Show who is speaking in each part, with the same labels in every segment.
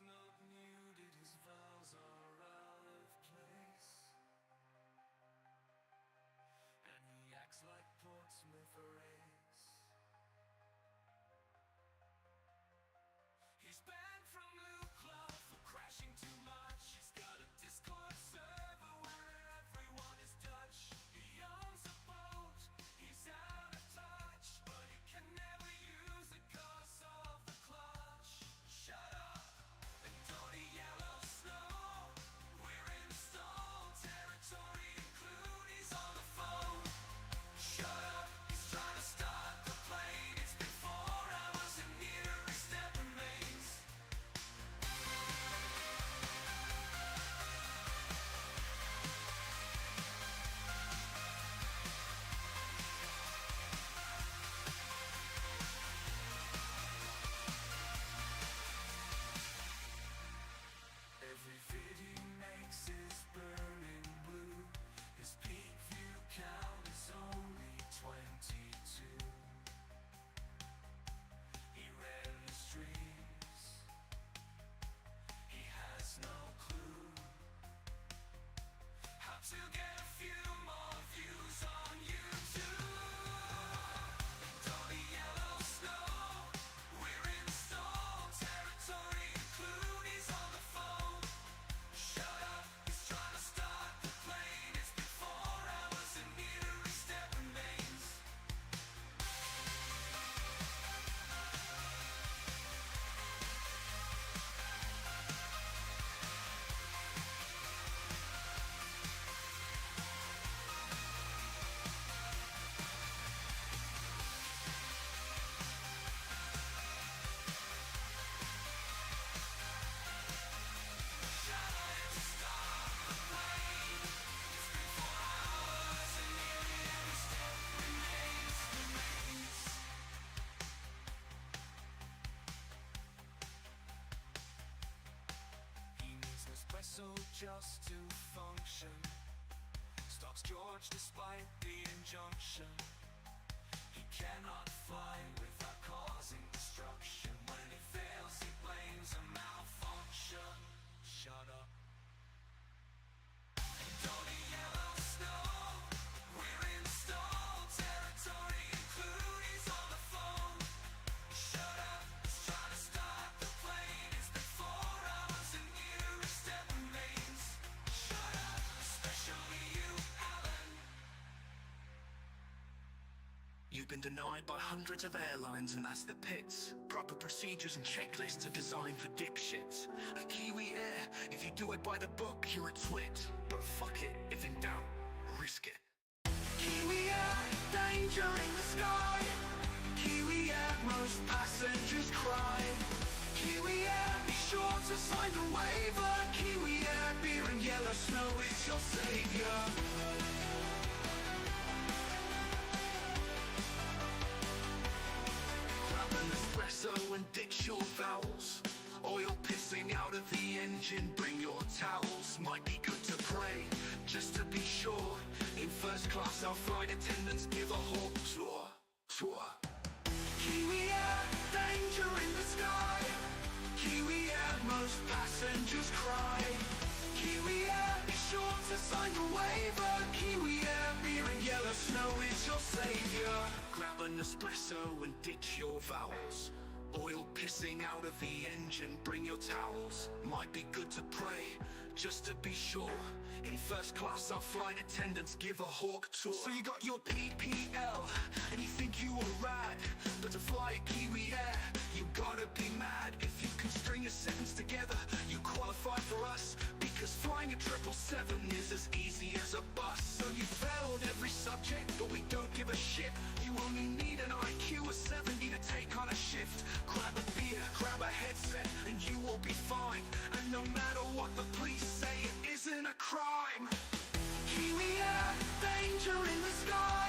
Speaker 1: not muted, his vows are out of place, and he acts like Portsmouth race. He's banned from Blue Club for crashing too much. He's got a Discord server where everyone is Dutch. He owns a boat, he's out of touch, but he can never use it 'cause of the clutch. Shut up and dirty yellow snow. We're in stone territory, include he's on the phone. Shut up, he's trying to start the plane. It's been 4 hours and neither his step remains. Every vid he makes is burning blue. His peak view count is only 22. He rarely streams, he has no clue how to get a few more views on YouTube. Dirty yellow snow, we're in stone territory, include he's on the phone. Shut up, he's trying to start the plane. It's been 4 hours and neither his step remains. Shut up to start the plane. It's been 4 hours and nearly every step remains. He needs Nespresso just to function. Stalks George despite the injunction. He cannot fly without causing destruction. When he fails, he blames a malfunction. Shut up. Dirty yellow snow, we're in stone territory, include he's on the phone. Shut up, he's trying to start the plane. It's been 4 hours and neither his step remains. Shut up, especially you, Alan.
Speaker 2: You've been denied by hundreds of airlines, and that's the pits. Proper procedures and checklists are designed for dipshits. At Kiwi Air, if you do it by the book, you're a twit. But fuck it, if in doubt, risk it.
Speaker 1: Kiwi Air, danger in the sky. Kiwi Air, most passengers cry. Kiwi Air, be sure to sign the waiver. Kiwi Air, beer and yellow snow is your savior.
Speaker 2: Grab an espresso and ditch your vowels. Oil pissing out of the engine, bring your towels. Might be good to pray, just to be sure. In first class, our flight attendants give a hawk tour.
Speaker 1: Kiwi Air, danger in the sky. Kiwi Air, most passengers cry. Kiwi Air, be sure to sign the waiver. Kiwi Air, beer and yellow snow is your savior.
Speaker 2: Grab an espresso and ditch your vowels. Oil pissing out of the engine, bring your towels. Might be good to pray, just to be sure. In first class, our flight attendants give a hawk tour.
Speaker 1: So you got your PPL,
Speaker 2: And you think you are rad, but to fly a Kiwi Air, you gotta be mad. If you can string a sentence together, you qualify for us. Because flying a 777 is as easy as a bus. So you failed every subject, but we don't give a shit. You only need an IQ of 70 to take on a shift. Grab a beer, grab a headset, and you will be fine. And no matter what the police say, it isn't a crime.
Speaker 1: Kiwi Air, danger in the sky.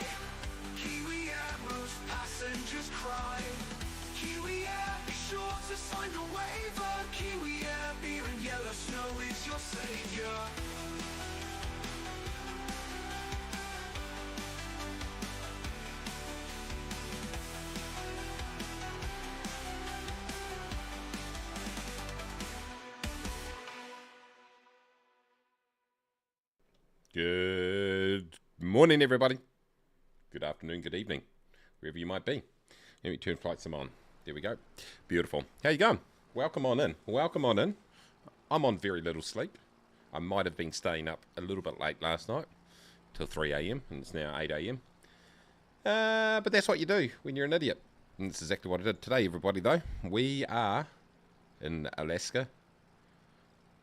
Speaker 1: Kiwi Air, most passengers cry. Kiwi Air, be sure to sign the waiver. Kiwi Air, beer and yellow snow is your savior.
Speaker 3: Good morning, everybody. Good afternoon, good evening, wherever you might be. Let me turn flight sim on. There we go. Beautiful. How you going? Welcome on in. Welcome on in. I'm on very little sleep. I might have been staying up a little bit late last night, till 3 a.m, and it's now 8 a.m. But that's what you do when you're an idiot. And that's exactly what I did today, everybody, though. We are in Alaska,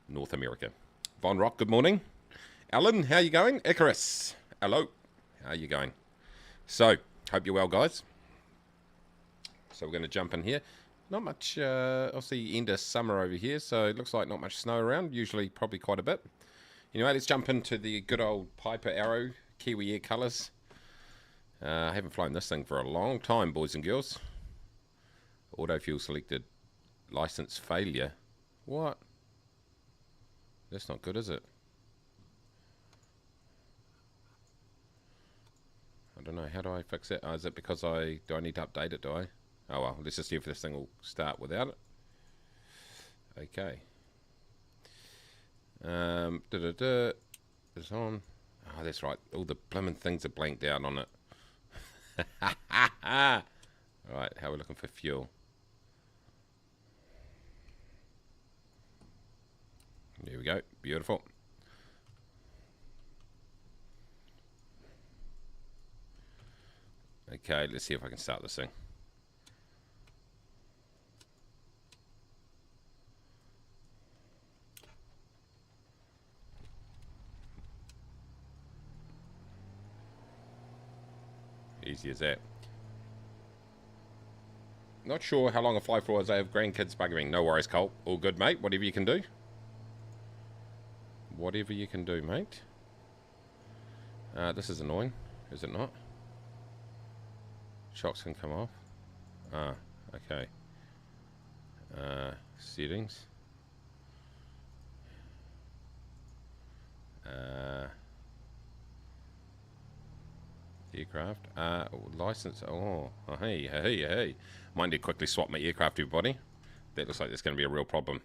Speaker 3: North America. Von Rock, good morning. Alan, how you going? Icarus, hello. How you going? So, hope you're well, guys. So we're going to jump in here. Not much, obviously, end of summer over here, so it looks like not much snow around. Usually, probably quite a bit. Anyway, let's jump into the good old Piper Arrow Kiwi Air colours. I haven't flown this thing for a long time, boys and girls. Auto fuel selected. License failure. What? That's not good, is it? I don't know. How do I fix it? Oh, is it because do I need to update it, do I? Oh, well. Let's just see if this thing will start without it. Okay. It's on. Oh, that's right. All the blooming things are blanked out on it. Right, how are we looking for fuel? There we go. Beautiful. Okay, let's see if I can start this thing. Easy as that. Not sure how long I fly for as I have grandkids buggering. No worries, Colt. All good, mate. Whatever you can do. Whatever you can do, mate. This is annoying, is it not? Shocks can come off. Ah, okay. Settings. Aircraft. License. Oh, hey. Might need to quickly swap my aircraft, everybody. That looks like there's going to be a real problem.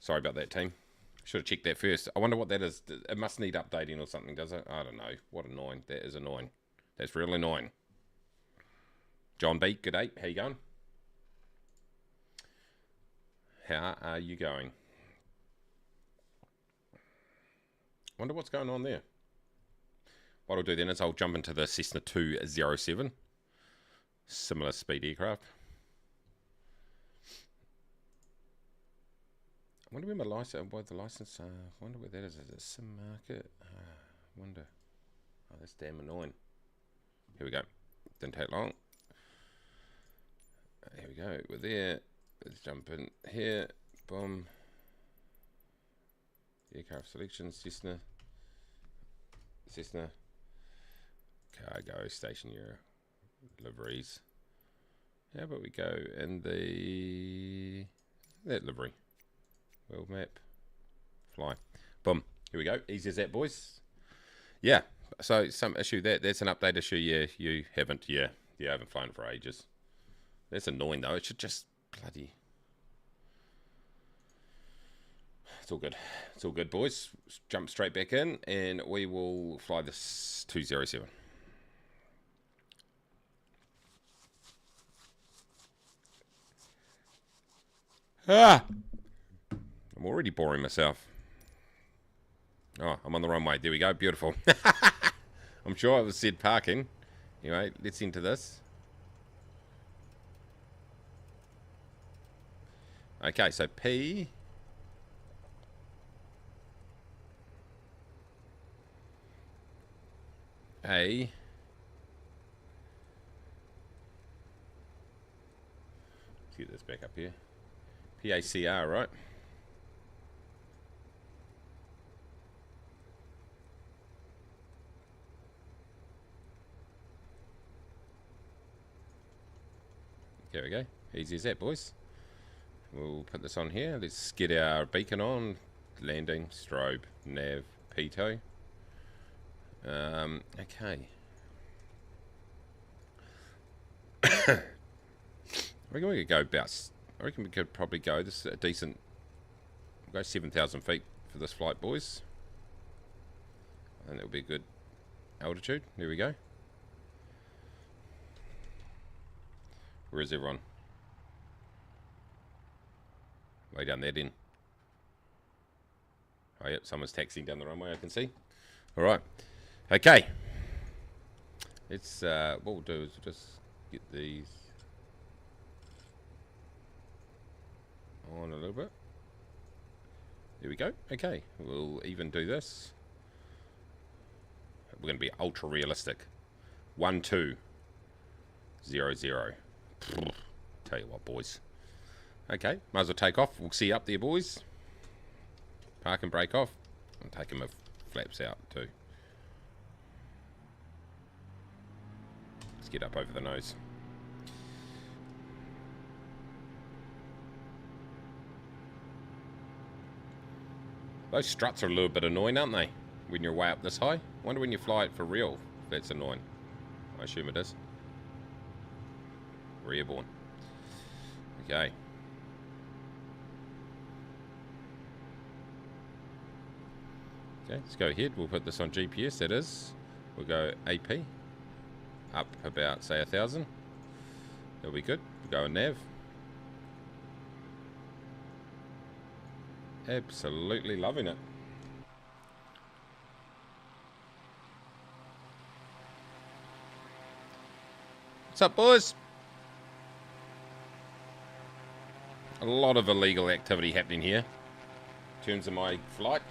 Speaker 3: Sorry about that, team. Should have checked that first. I wonder what that is. It must need updating or something, does it? I don't know. What annoying. That is annoying. That's really annoying. John B, good day. How you going? How are you going? Wonder what's going on there. What I'll do then is I'll jump into the Cessna 207. Similar speed aircraft. I wonder where my license, where the license, I wonder where that is. Is it sim market? Wonder. Oh, that's damn annoying. Here we go. Didn't take long. Here we go. We're there. Let's jump in here. Boom. Aircraft selection. Cessna. Cargo. Stationary. Liveries. How about we go in that livery. World map. Fly. Boom. Here we go. Easy as that, boys. Yeah. So some issue that's an update issue. Yeah, you haven't. Yeah, I haven't flown for ages. That's annoying though. It should just bloody. It's all good. It's all good, boys. Jump straight back in, and we will fly this 207. I'm already boring myself. Oh, I'm on the wrong way. There we go. Beautiful. I'm sure it was said parking. Anyway, let's enter this. Okay, so P. A. Let's get this back up here. PACR, right? There we go. Easy as that, boys. We'll put this on here. Let's get our beacon on. Landing, strobe, nav, pitot. Okay. I reckon we could go about. I reckon we could probably go. This is a decent. We'll go 7,000 feet for this flight, boys. And that'll be a good altitude. There we go. Where is everyone? Way down there then. Oh yep, someone's taxiing down the runway, I can see. Alright. Okay. Let's what we'll do is we'll just get these on a little bit. There we go. Okay. We'll even do this. We're gonna be ultra realistic. 1 2 0 0. Tell you what, boys. Okay, might as well take off. We'll see you up there, boys. Park and break off. I'm taking my flaps out too. Let's get up over the nose. Those struts are a little bit annoying, aren't they? When you're way up this high. Wonder when you fly it for real if that's annoying. I assume it is. We're airborne. Okay. Okay, let's go ahead. We'll put this on GPS, that is. We'll go AP. Up about, say, 1,000. That'll be good. We'll go on nav. Absolutely loving it. What's up, boys? A lot of illegal activity happening here in terms of my flight.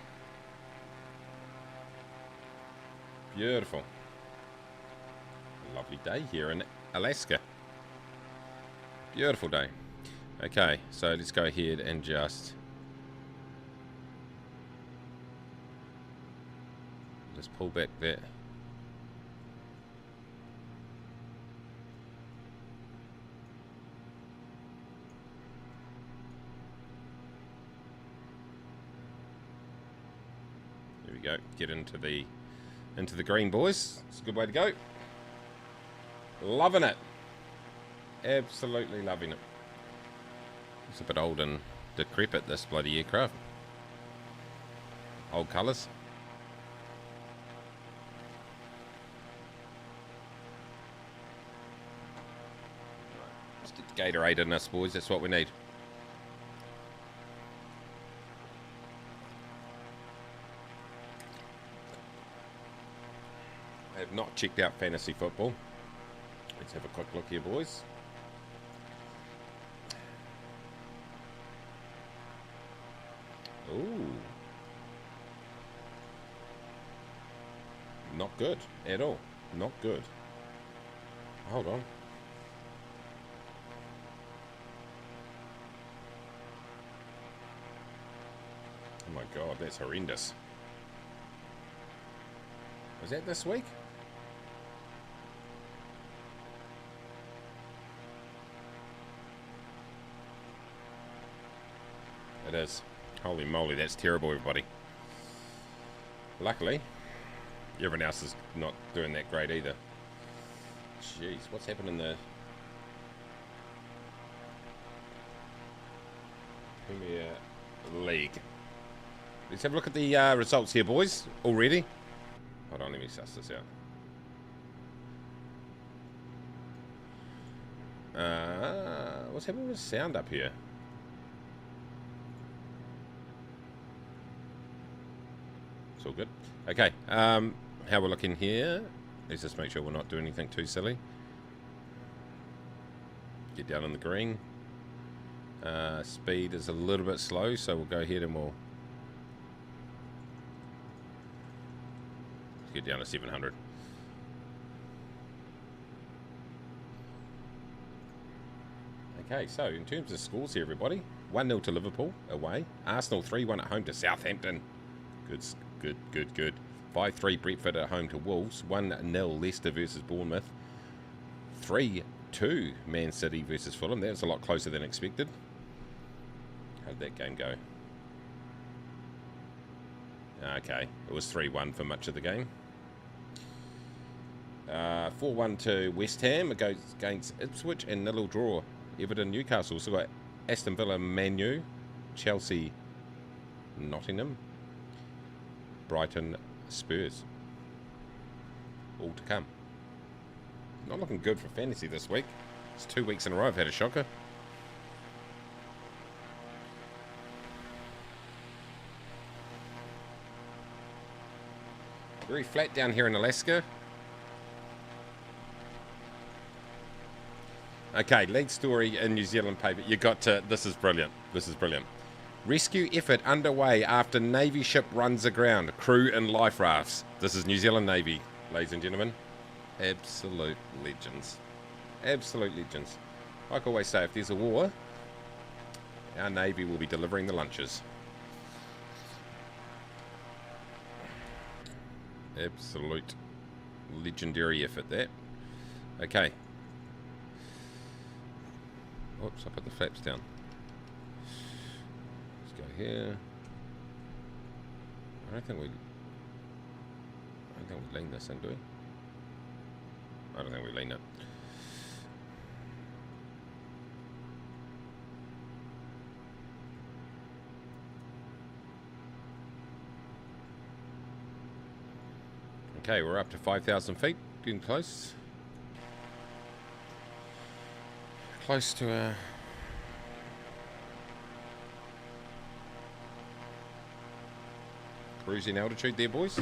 Speaker 3: Beautiful. A lovely day here in Alaska. Beautiful day. Okay, so let's go ahead and just pull back that. There we go. Get into the green, boys. It's a good way to go. Loving it. Absolutely loving it. It's a bit old and decrepit, this bloody aircraft. Old colours. Let's get the Gatorade in us, boys. That's what we need. I have not checked out fantasy football. Let's have a quick look here, boys. Ooh. Not good at all. Not good. Hold on. Oh my god, that's horrendous. Was that this week? It is. Holy moly, that's terrible, everybody. Luckily, everyone else is not doing that great either. Jeez, what's happened in the Premier League? Let's have a look at the results here, boys. Already. Hold on, let me suss this out. What's happening with sound up here? It's all good. Okay, how we're looking here. Let's just make sure we're not doing anything too silly. Get down in the green. Speed is a little bit slow, so we'll go ahead and we'll get down to 700. Okay, so in terms of scores here, everybody, 1-0 to Liverpool away. Arsenal 3-1 at home to Southampton. Good. 5-3 Brentford at home to Wolves. 1-0 Leicester versus Bournemouth. 3-2 Man City versus Fulham. That was a lot closer than expected. How did that game go? Okay, it was 3-1 for much of the game. 4-1 to West Ham against Ipswich, and nil draw Everton Newcastle. So got Aston Villa Man U, Chelsea Nottingham, Brighton Spurs. all to come. Not looking good for fantasy this week. It's 2 weeks in a row I've had a shocker. Very flat down here in Alaska. Okay, lead story in New Zealand paper. You got to, this is brilliant. This is brilliant. Rescue effort underway after Navy ship runs aground. Crew in life rafts. This is New Zealand Navy, ladies and gentlemen. Absolute legends. Absolute legends. Like I always say, if there's a war, our Navy will be delivering the lunches. Absolute legendary effort there. Okay. Oops, I put the flaps down. Let's go here. I don't think we lean this in, do we? I don't think we lean it. Okay, we're up to 5,000 feet, getting close. Close to cruising altitude there, boys.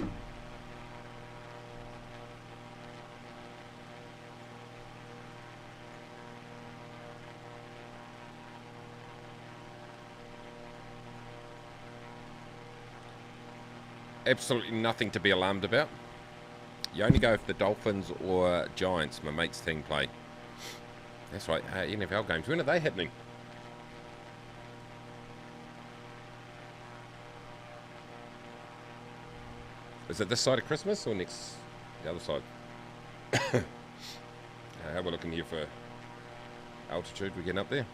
Speaker 3: Absolutely nothing to be alarmed about. You only go if the Dolphins or Giants, my mate's team, play. That's right, NFL games. When are they happening? Is it this side of Christmas or next? The other side? How we're looking here for altitude, we're getting up there.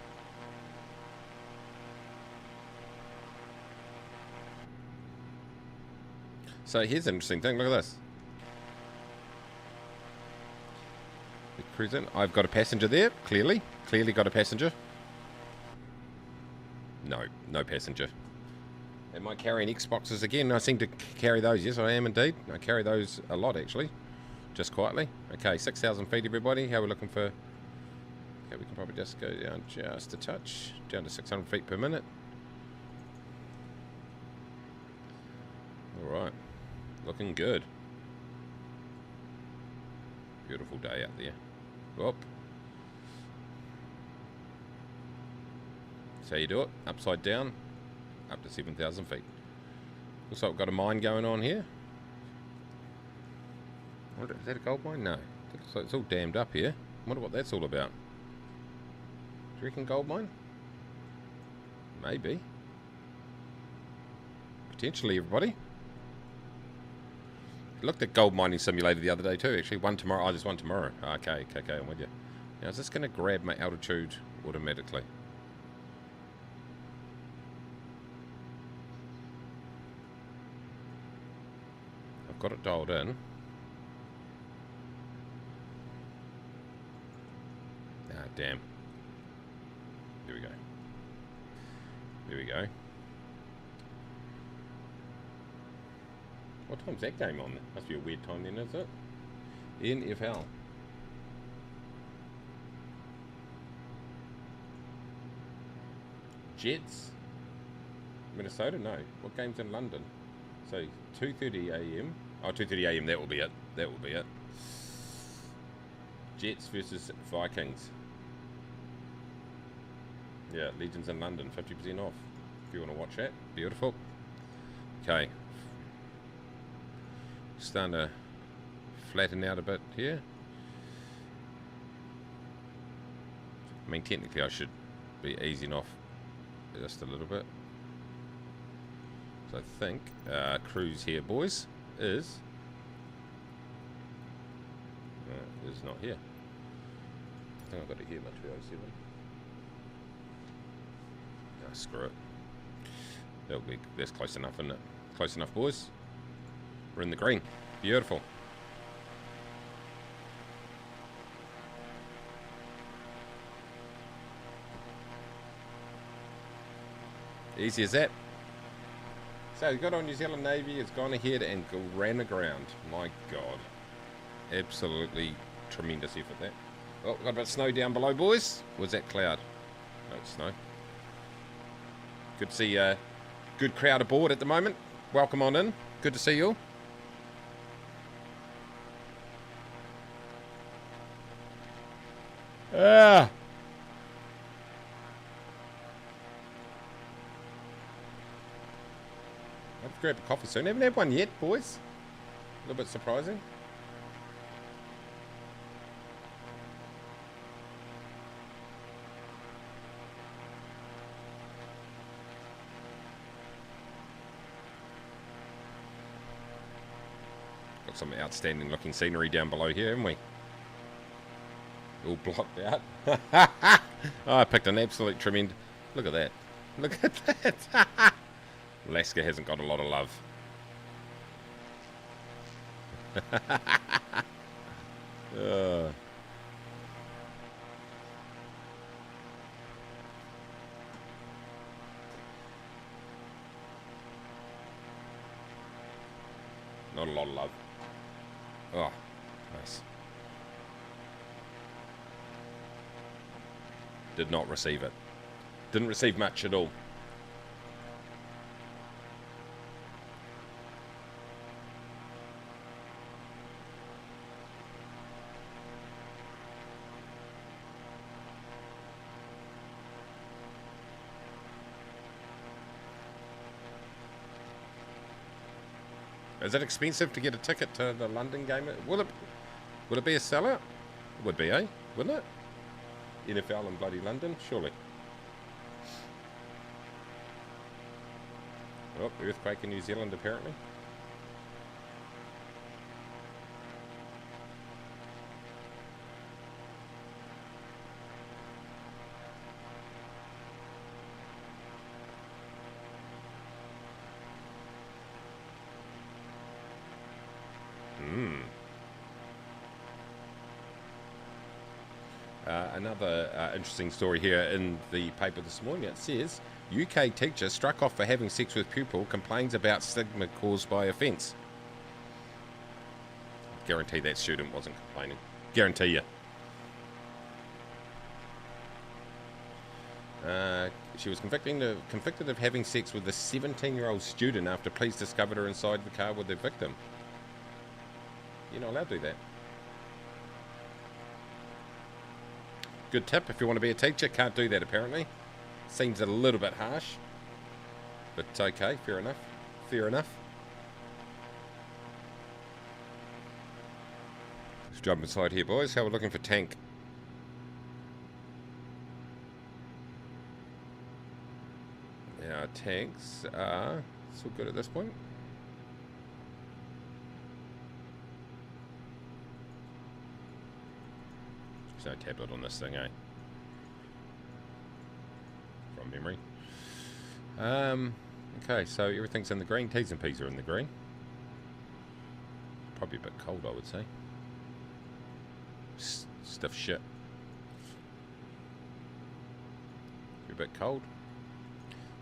Speaker 3: So here's an interesting thing, look at this. We're cruising. I've got a passenger there, clearly got a passenger. No passenger. Am I carrying Xboxes again? I seem to carry those. Yes, I am indeed. I carry those a lot, actually. Just quietly. Okay, 6,000 feet, everybody. How are we looking for... Okay, we can probably just go down just a touch. Down to 600 feet per minute. Alright. Looking good. Beautiful day out there. Whoop. So you do it. Upside down. Up to 7,000 feet. Looks like we've got a mine going on here. Is that a gold mine? No. It looks like it's all dammed up here. I wonder what that's all about. Do you reckon gold mine? Maybe. Potentially, everybody. I looked at gold mining simulator the other day too, actually. One tomorrow. Oh, there's one tomorrow. Okay, I'm with you. Now, is this going to grab my altitude automatically? I've got it dialed in. Ah, damn. There we go. There we go. What time's that game on? Must be a weird time then, is it? NFL. Jets? Minnesota? No. What game's in London? So, 2:30 a.m. Oh, 2:30 a.m. That will be it. That will be it. Jets versus Vikings. Yeah, Legends in London. 50% off. If you want to watch that. Beautiful. Okay. Starting to flatten out a bit here. I mean, technically I should be easing off just a little bit. So I think cruise here, boys, is not here. I think I've got it here, my 207. Oh, screw it. That's close enough, isn't it? Close enough, boys. We're in the green. Beautiful. Easy as that. So, good on New Zealand Navy. It's gone ahead and ran aground. My God. Absolutely tremendous effort there. Oh, got a bit of snow down below, boys. Was that cloud? No, it's snow. Good to see a good crowd aboard at the moment. Welcome on in. Good to see you all. Ah! I'll have to grab a coffee soon. Haven't had one yet, boys. A little bit surprising. Got some outstanding looking scenery down below here, haven't we? All blocked out. Oh, I picked an absolute tremendous. Look at that. Look at that. Alaska hasn't got a lot of love. Not a lot of love. Oh, nice. Did not receive it. Didn't receive much at all. Is it expensive to get a ticket to the London game? Will it be a sellout? It would be, eh? Wouldn't it? NFL in bloody London, surely. Oh, earthquake in New Zealand apparently. Another interesting story here in the paper this morning. It says, UK teacher struck off for having sex with pupil, complains about stigma caused by offence. Guarantee that student wasn't complaining. Guarantee you. She was convicted of having sex with a 17-year-old student after police discovered her inside the car with the victim. You're not allowed to do that. Good tip if you want to be a teacher. Can't do that apparently. Seems a little bit harsh. But okay, fair enough. Fair enough. Let's jump inside here, boys. How we're looking for tank. Our tanks are still good at this point. There's no tablet on this thing, eh? From memory. Okay, so everything's in the green. T's and P's are in the green. Probably a bit cold, I would say. Stiff shit. You're a bit cold.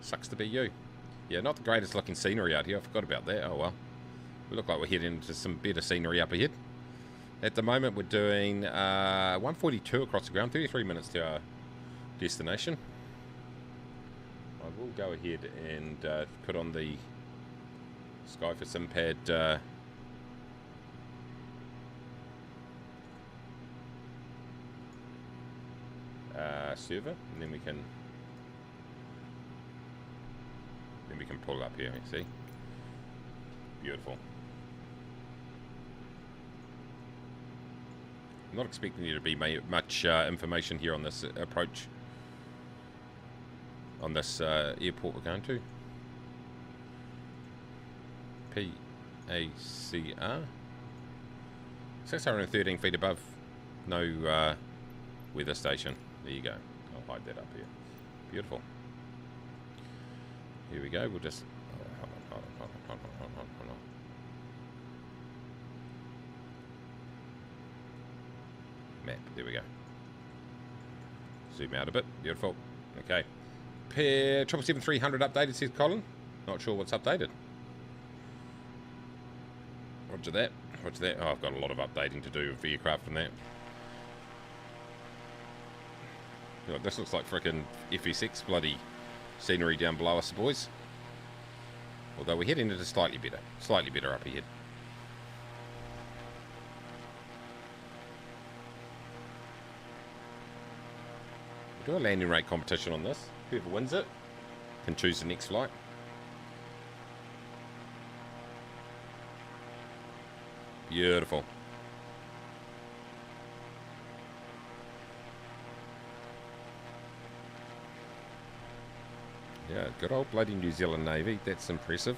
Speaker 3: Sucks to be you. Yeah, not the greatest looking scenery out here. I forgot about that. Oh well. We look like we're heading into some better scenery up ahead. At the moment, we're doing 142 across the ground, 33 minutes to our destination. I will go ahead and put on the Sky for SimPad server, and then we can pull up here. You see, beautiful. I'm not expecting there to be much information here on this approach, on this airport we're going to. PACR. 613 feet above, no weather station. There you go. I'll hide that up here. Beautiful. Here we go. We'll just... hold on. Map. There we go. Zoom out a bit. Beautiful. Okay. 777-300 updated, says Colin. Not sure what's updated. Roger that. Roger that. Oh, I've got a lot of updating to do with the aircraft and that. Look, this looks like frickin' FS6 bloody scenery down below us, boys. Although we're heading into slightly better up ahead. We'll do a landing rate competition on this. Whoever wins it can choose the next flight. Beautiful. Yeah, good old bloody New Zealand Navy. That's impressive.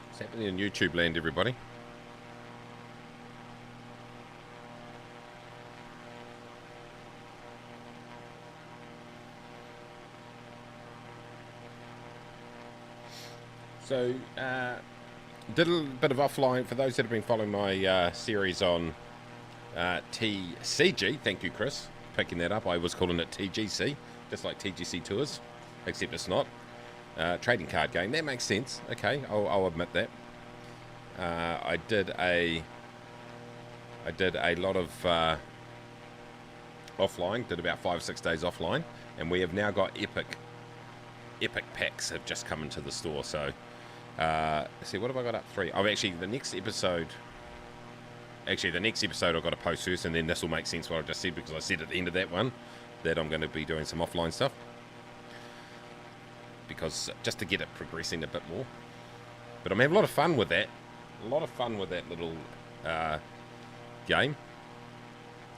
Speaker 3: What's happening in YouTube land, everybody? So, did a little bit of offline for those that have been following my series on TCG. Thank you, Chris, picking that up. I was calling it TGC, just like TGC Tours, except it's not. Trading card game. That makes sense. Okay, I'll admit that. I did a lot of offline. Did about 5 or 6 days offline, and we have now got epic packs have just come into the store. So, let's see, what have I got up? 3. Oh, actually, the next episode I've got to post first, and then this will make sense what I just said, because I said at the end of that one that I'm going to be doing some offline stuff, because just to get it progressing a bit more. But I'm having a lot of fun with that. A lot of fun with that little game.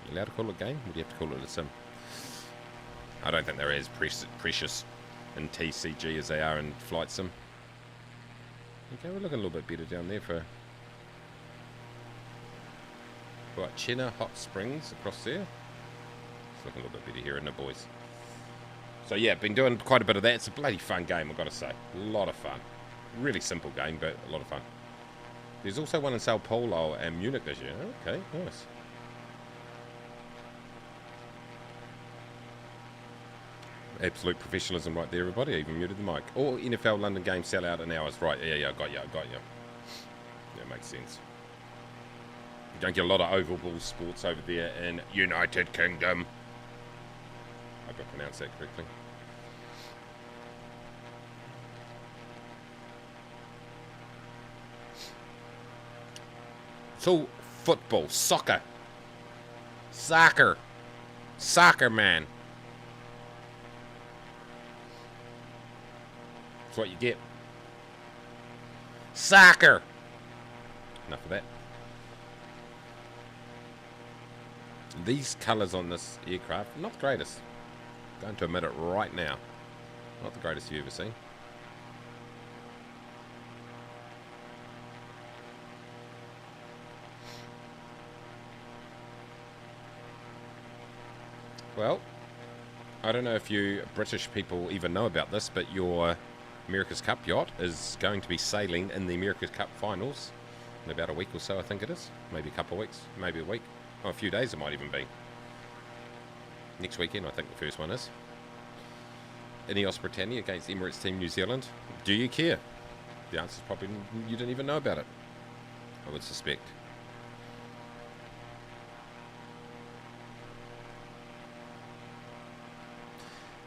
Speaker 3: You allowed to call it a game? Or do you have to call it a sim? I don't think they're as precious in TCG as they are in Flight Sim. Okay, we're looking a little bit better down there for... Right, Chenna Hot Springs across there. It's looking a little bit better here, isn't it, boys? So yeah, been doing quite a bit of that. It's a bloody fun game, I've got to say. A lot of fun. Really simple game, but a lot of fun. There's also one in Sao Paulo and Munich this year. Okay, nice. Absolute professionalism right there, everybody. I even muted the mic. All NFL London games sell out in hours. Right, yeah, I got you. That makes sense. You don't get a lot of oval ball sports over there in United Kingdom. I hope I pronounced that correctly. It's all football, soccer, man. That's what you get. Soccer. Enough of that. These colours on this aircraft, not the greatest. Going to admit it right now. Not the greatest you've ever seen. Well, I don't know if you British people even know about this, but your America's Cup yacht is going to be sailing in the America's Cup finals in about a week or so, I think it is. Maybe a couple of weeks, maybe a week. Oh, a few days it might even be. Next weekend, I think the first one is. Ineos Britannia against Emirates Team New Zealand. Do you care? The answer is probably you didn't even know about it, I would suspect.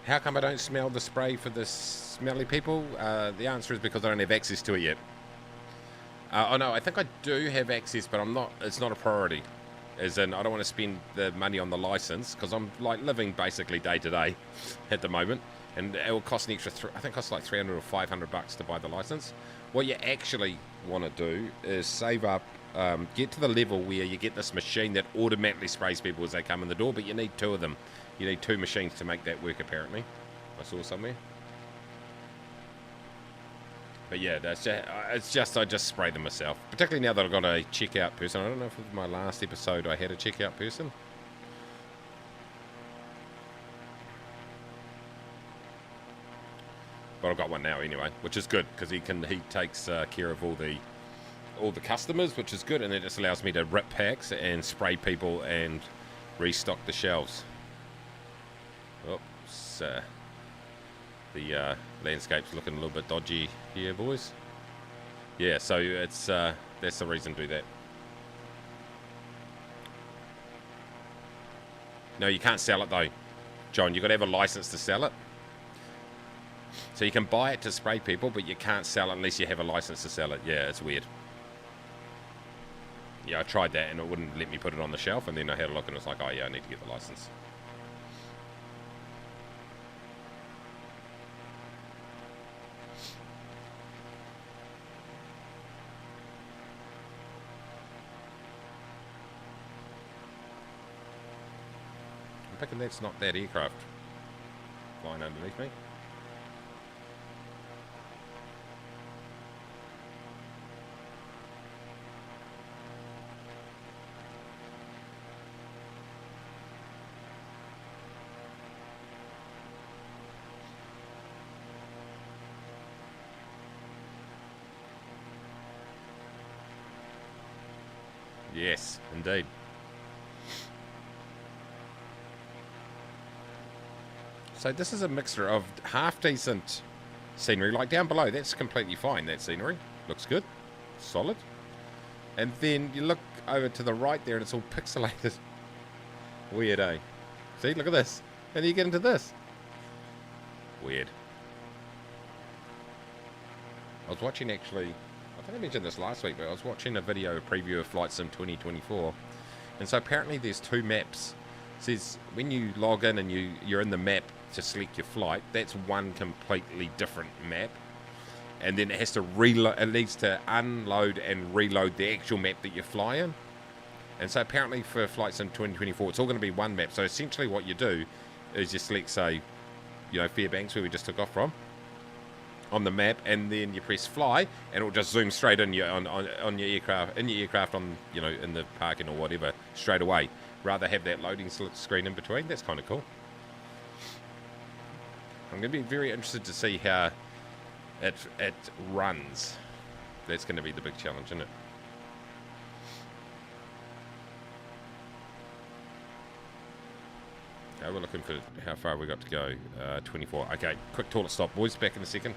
Speaker 3: How come I don't smell the spray for the smelly people? The answer is because I don't have access to it yet. Oh no, I think I do have access, but I'm not. It's not a priority. As in, I don't want to spend the money on the license, because I'm like living basically day to day at the moment, and it will cost an extra. I think it costs like $300 or $500 to buy the license. What you actually want to do is save up, get to the level where you get this machine that automatically sprays people as they come in the door, but you need 2 of them. You need 2 machines to make that work, apparently. I saw somewhere. But yeah, it's just I just spray them myself. Particularly now that I've got a checkout person. I don't know if it was my last episode I had a checkout person. But I've got one now anyway, which is good because he takes care of all the customers, which is good, and it just allows me to rip packs and spray people and restock the shelves. Oops, the landscape's looking a little bit dodgy here, boys. Yeah, so it's that's the reason to do that. No, you can't sell it though, John. You've got to have a license to sell it. So you can buy it to spray people, but you can't sell it unless you have a license to sell it. Yeah, it's weird. Yeah, I tried that and it wouldn't let me put it on the shelf, and then I had a look and it was like, oh yeah, I need to get the license. I'm thinking that's not that aircraft flying underneath me. Yes, indeed. So this is a mixture of half decent scenery, like down below, that's completely fine, that scenery. Looks good, solid. And then you look over to the right there and it's all pixelated. Weird, eh? See, look at this. And then you get into this. Weird. I was watching actually, I think I mentioned this last week, but I was watching a video, a preview of Flight Sim 2024. And so apparently there's two maps. It says when you log in and you're in the map to select your flight, that's one completely different map. And then it has to reload, it needs to unload and reload the actual map that you fly in. And so apparently for Flight Sim 2024, it's all going to be one map. So essentially what you do is you select, say, you know, Fairbanks, where we just took off from, on the map, and then you press fly, and it'll just zoom straight in your on your aircraft on, you know, in the parking or whatever straight away. Rather have that loading screen in between. That's kind of cool. I'm going to be very interested to see how it runs. That's going to be the big challenge, isn't it? We're looking for how far we got to go. 24. Okay, quick toilet stop, boys. Back in a second.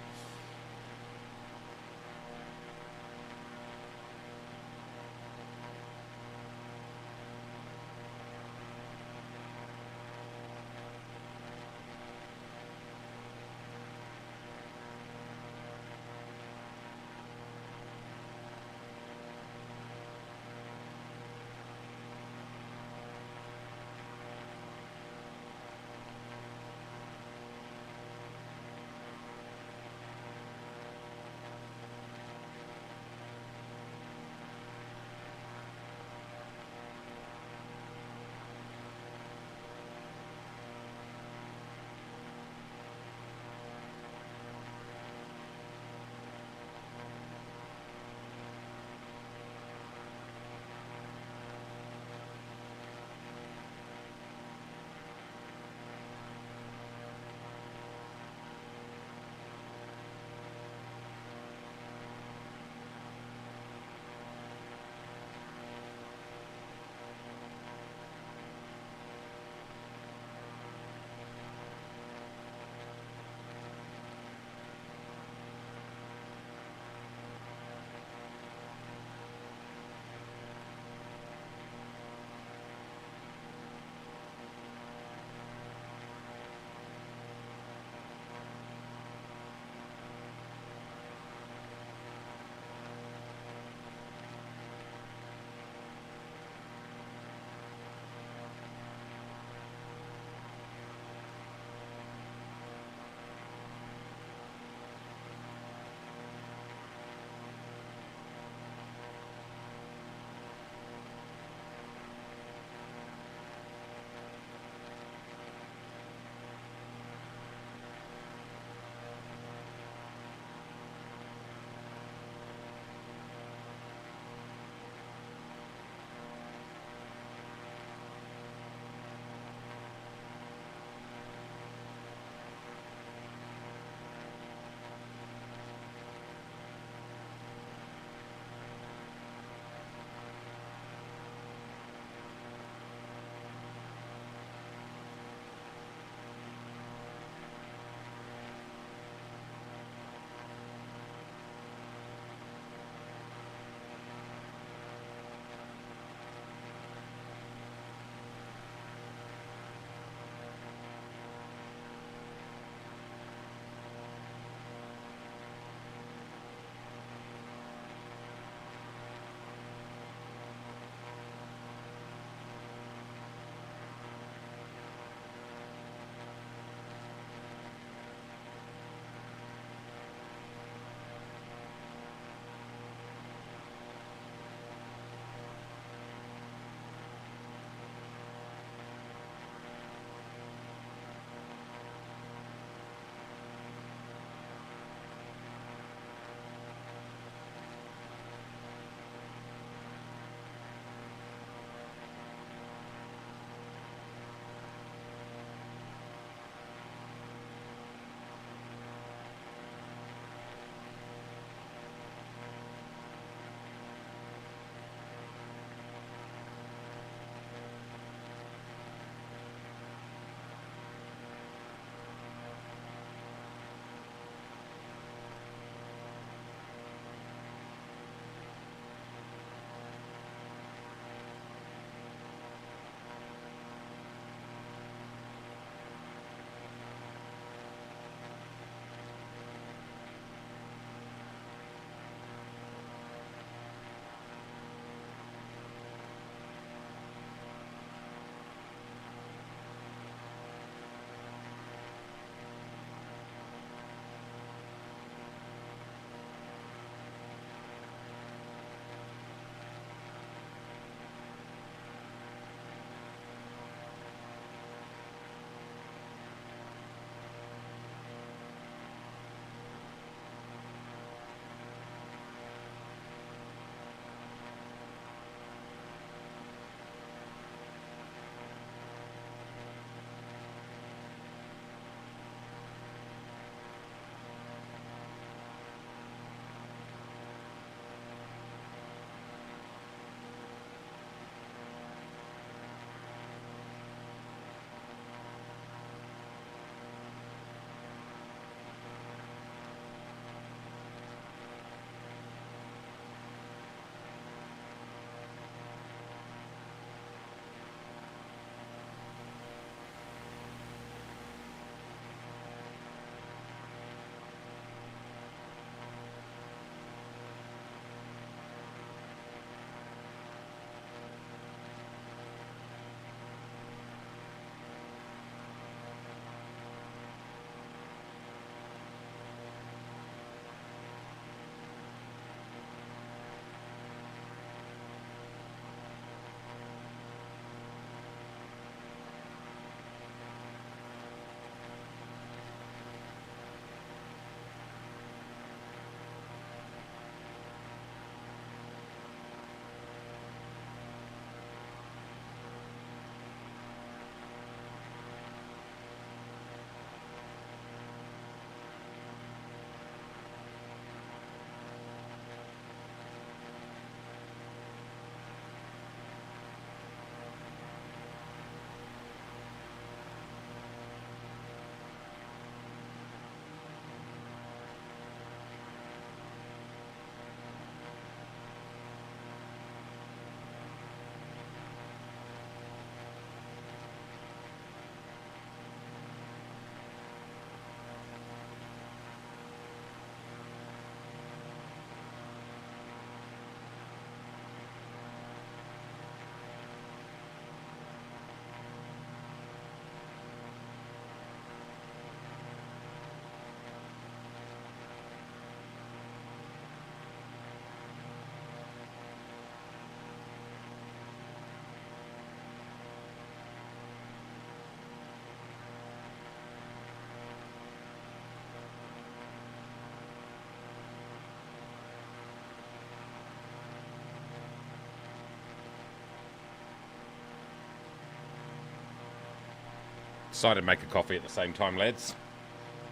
Speaker 3: Decided to make a coffee at the same time, lads.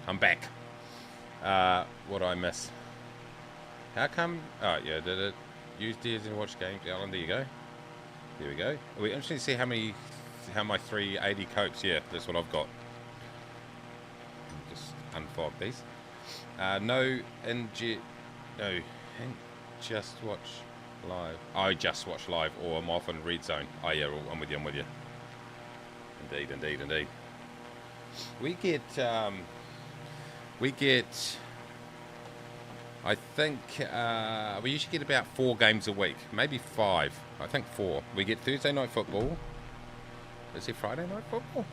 Speaker 3: I'm back. What do I miss? How come? Oh, yeah, did it? Use Deers and watch games. Alan, there you go. There we go. Are we interested to see how my 380 copes? Yeah, that's what I've got. Just unfog these. No, just watch live. I just watch live, or I'm off in red zone. Oh yeah, I'm with you. Indeed. We get. I think we usually get about 4 games a week, maybe 5. I think 4. We get Thursday night football. Is it Friday night football?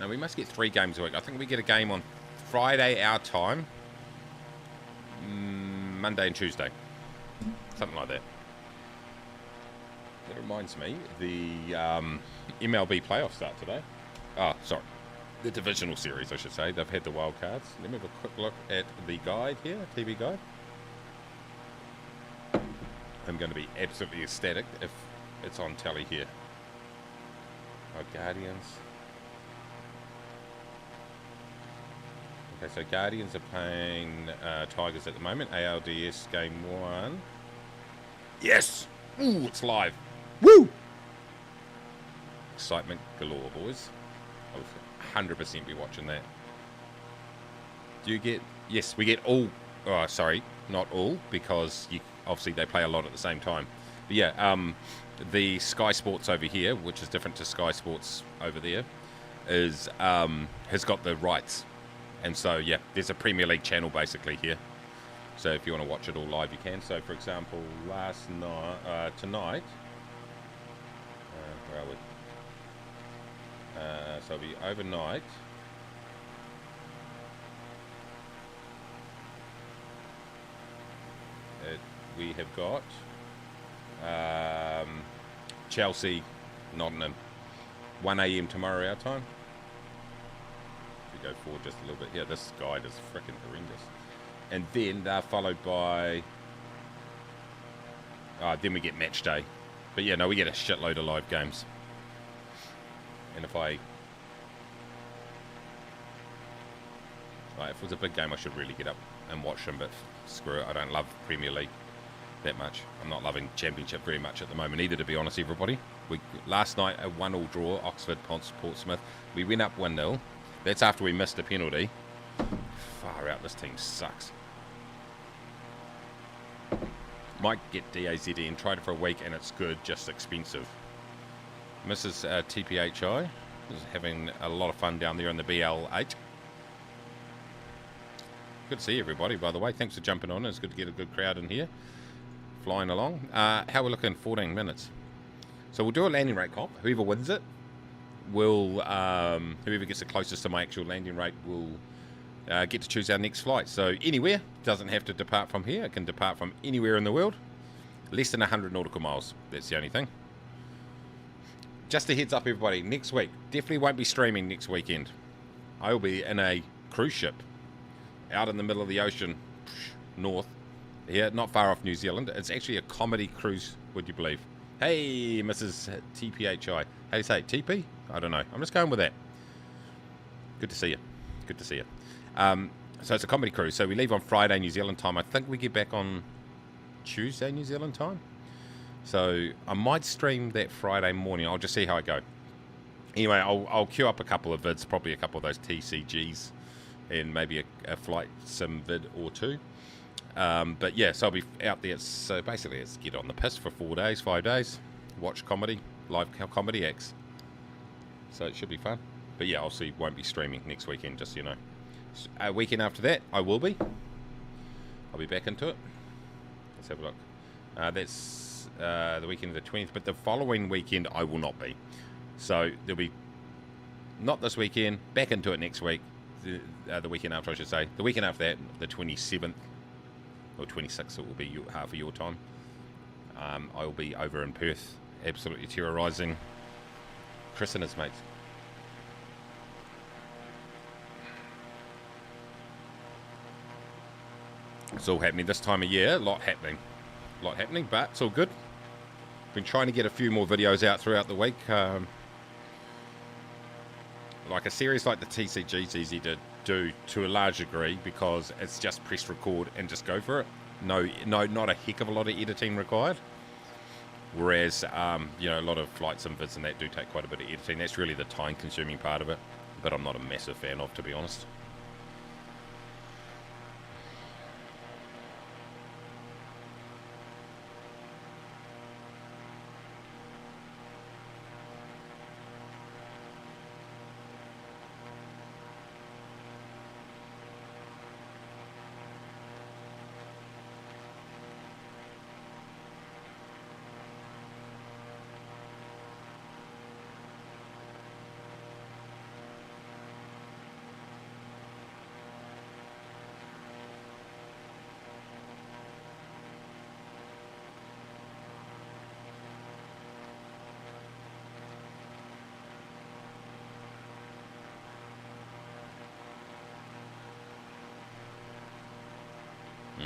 Speaker 3: No, we must get 3 games a week. I think we get a game on Friday our time, Monday and Tuesday, something like that. That reminds me, the MLB playoffs start today. Oh, sorry. The divisional series, I should say. They've had the wild cards. Let me have a quick look at the guide here, TV guide. I'm going to be absolutely ecstatic if it's on telly here. Oh, Guardians. Okay, so Guardians are playing Tigers at the moment. ALDS game 1. Yes! Ooh, it's live. Woo! Excitement galore, boys. I'll 100% be watching that. Do you get... Yes, we get all... Oh, sorry, not all, because obviously they play a lot at the same time. But yeah, the Sky Sports over here, which is different to Sky Sports over there, is has got the rights. And so, yeah, there's a Premier League channel basically here. So if you want to watch it all live, you can. So, for example, last night, tonight... where are we? So it'll be overnight. We have got Chelsea, Nottingham, 1 a.m. tomorrow our time. If we go forward just a little bit. Yeah, this guide is freaking horrendous. And then they're followed by... then we get match day. But yeah, no, we get a shitload of live games. And if if it was a big game, I should really get up and watch them, but screw it, I don't love Premier League that much. I'm not loving Championship very much at the moment either, to be honest, everybody. Last night, a 1-1 draw, Oxford, Portsmouth. We went up 1-0. That's after we missed a penalty. Far out, this team sucks. Might get DAZD and tried it for a week, and it's good, just expensive. Mrs. TPHI is having a lot of fun down there in the BL8. Good to see everybody, by the way. Thanks for jumping on. It's good to get a good crowd in here. Flying along. How we're looking? 14 minutes. So we'll do a landing rate comp. Whoever wins it will, whoever gets the closest to my actual landing rate will get to choose our next flight. So anywhere. Doesn't have to depart from here. It can depart from anywhere in the world. Less than 100 nautical miles. That's the only thing. Just a heads up, everybody. Next week. Definitely won't be streaming next weekend. I will be in a cruise ship out in the middle of the ocean, north, here, not far off New Zealand. It's actually a comedy cruise, would you believe? Hey, Mrs. TPHI. How do you say it? TP? I don't know. I'm just going with that. Good to see you. Good to see you. So it's a comedy cruise. So we leave on Friday, New Zealand time. I think we get back on Tuesday, New Zealand time. So I might stream that Friday morning. I'll just see how I go. Anyway, I'll queue up a couple of vids, probably a couple of those TCGs, and maybe a flight sim vid or 2. But yeah, so I'll be out there. So basically it's get on the piss for 4 days, 5 days, watch comedy, live comedy acts. So it should be fun. But yeah, obviously won't be streaming next weekend, just so you know. A weekend after that, I will be. I'll be back into it. Let's have a look. That's the weekend of the 20th, but the following weekend I will not be. So there'll be not this weekend, back into it next week. The weekend after, I should say. The weekend after that, the 27th or 26th, it will be half of your time. I will be over in Perth, absolutely terrorising Chris and his mates. It's all happening this time of year. A lot happening, but it's all good. Been trying to get a few more videos out throughout the week. like a series like the TCG is easy to do to a large degree because it's just press record and just go for it. No, not a heck of a lot of editing required. Whereas, you know, a lot of flight sim vids and that do take quite a bit of editing. That's really the time-consuming part of it, but I'm not a massive fan of, to be honest.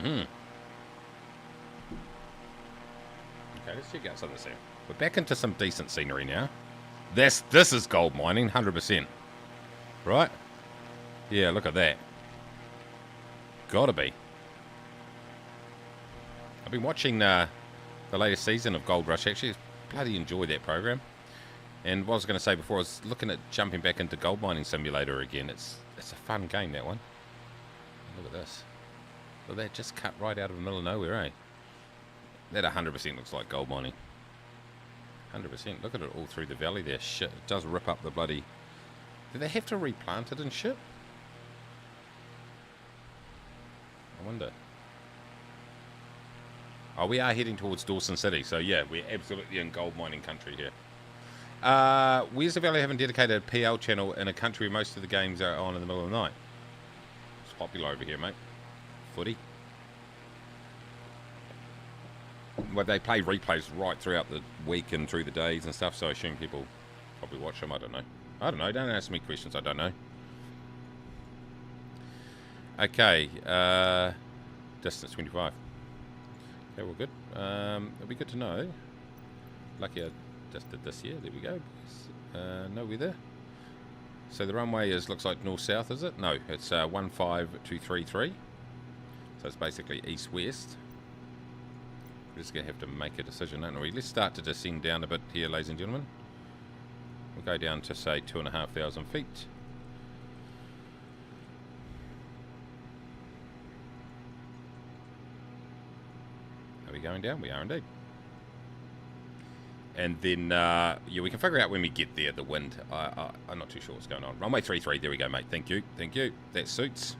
Speaker 3: Okay, let's check out some of this here. We're back into some decent scenery now. This is gold mining, 100%. Right? Yeah, look at that. Gotta be. I've been watching the latest season of Gold Rush. Actually, bloody enjoy that program. And what I was going to say before, I was looking at jumping back into Gold Mining Simulator again. It's a fun game, that one. Look at this. Well, that just cut right out of the middle of nowhere, eh? That 100% looks like gold mining. 100%. Look at it all through the valley there. Shit, it does rip up the bloody... Do they have to replant it and shit? I wonder. Oh, we are heading towards Dawson City, so yeah, we're absolutely in gold mining country here. Where's the Valley having dedicated a PL channel in a country where most of the games are on in the middle of the night? It's popular over here, mate. Footy. Well, they play replays right throughout the week and through the days and stuff, so I assume people probably watch them. I don't know. Don't ask me questions I don't know. Okay. Distance 25. Okay, we're good. It'll be good to know. Lucky I just did this here. There we go. No weather. So the runway looks like north-south, is it? No, it's 15233. So it's basically east-west. We're just going to have to make a decision, aren't we? Let's start to descend down a bit here, ladies and gentlemen. We'll go down to, say, 2,500 feet. Are we going down? We are indeed. And then, yeah, we can figure out when we get there, the wind. I'm not too sure what's going on. Runway 33, there we go, mate. Thank you. Thank you. That suits.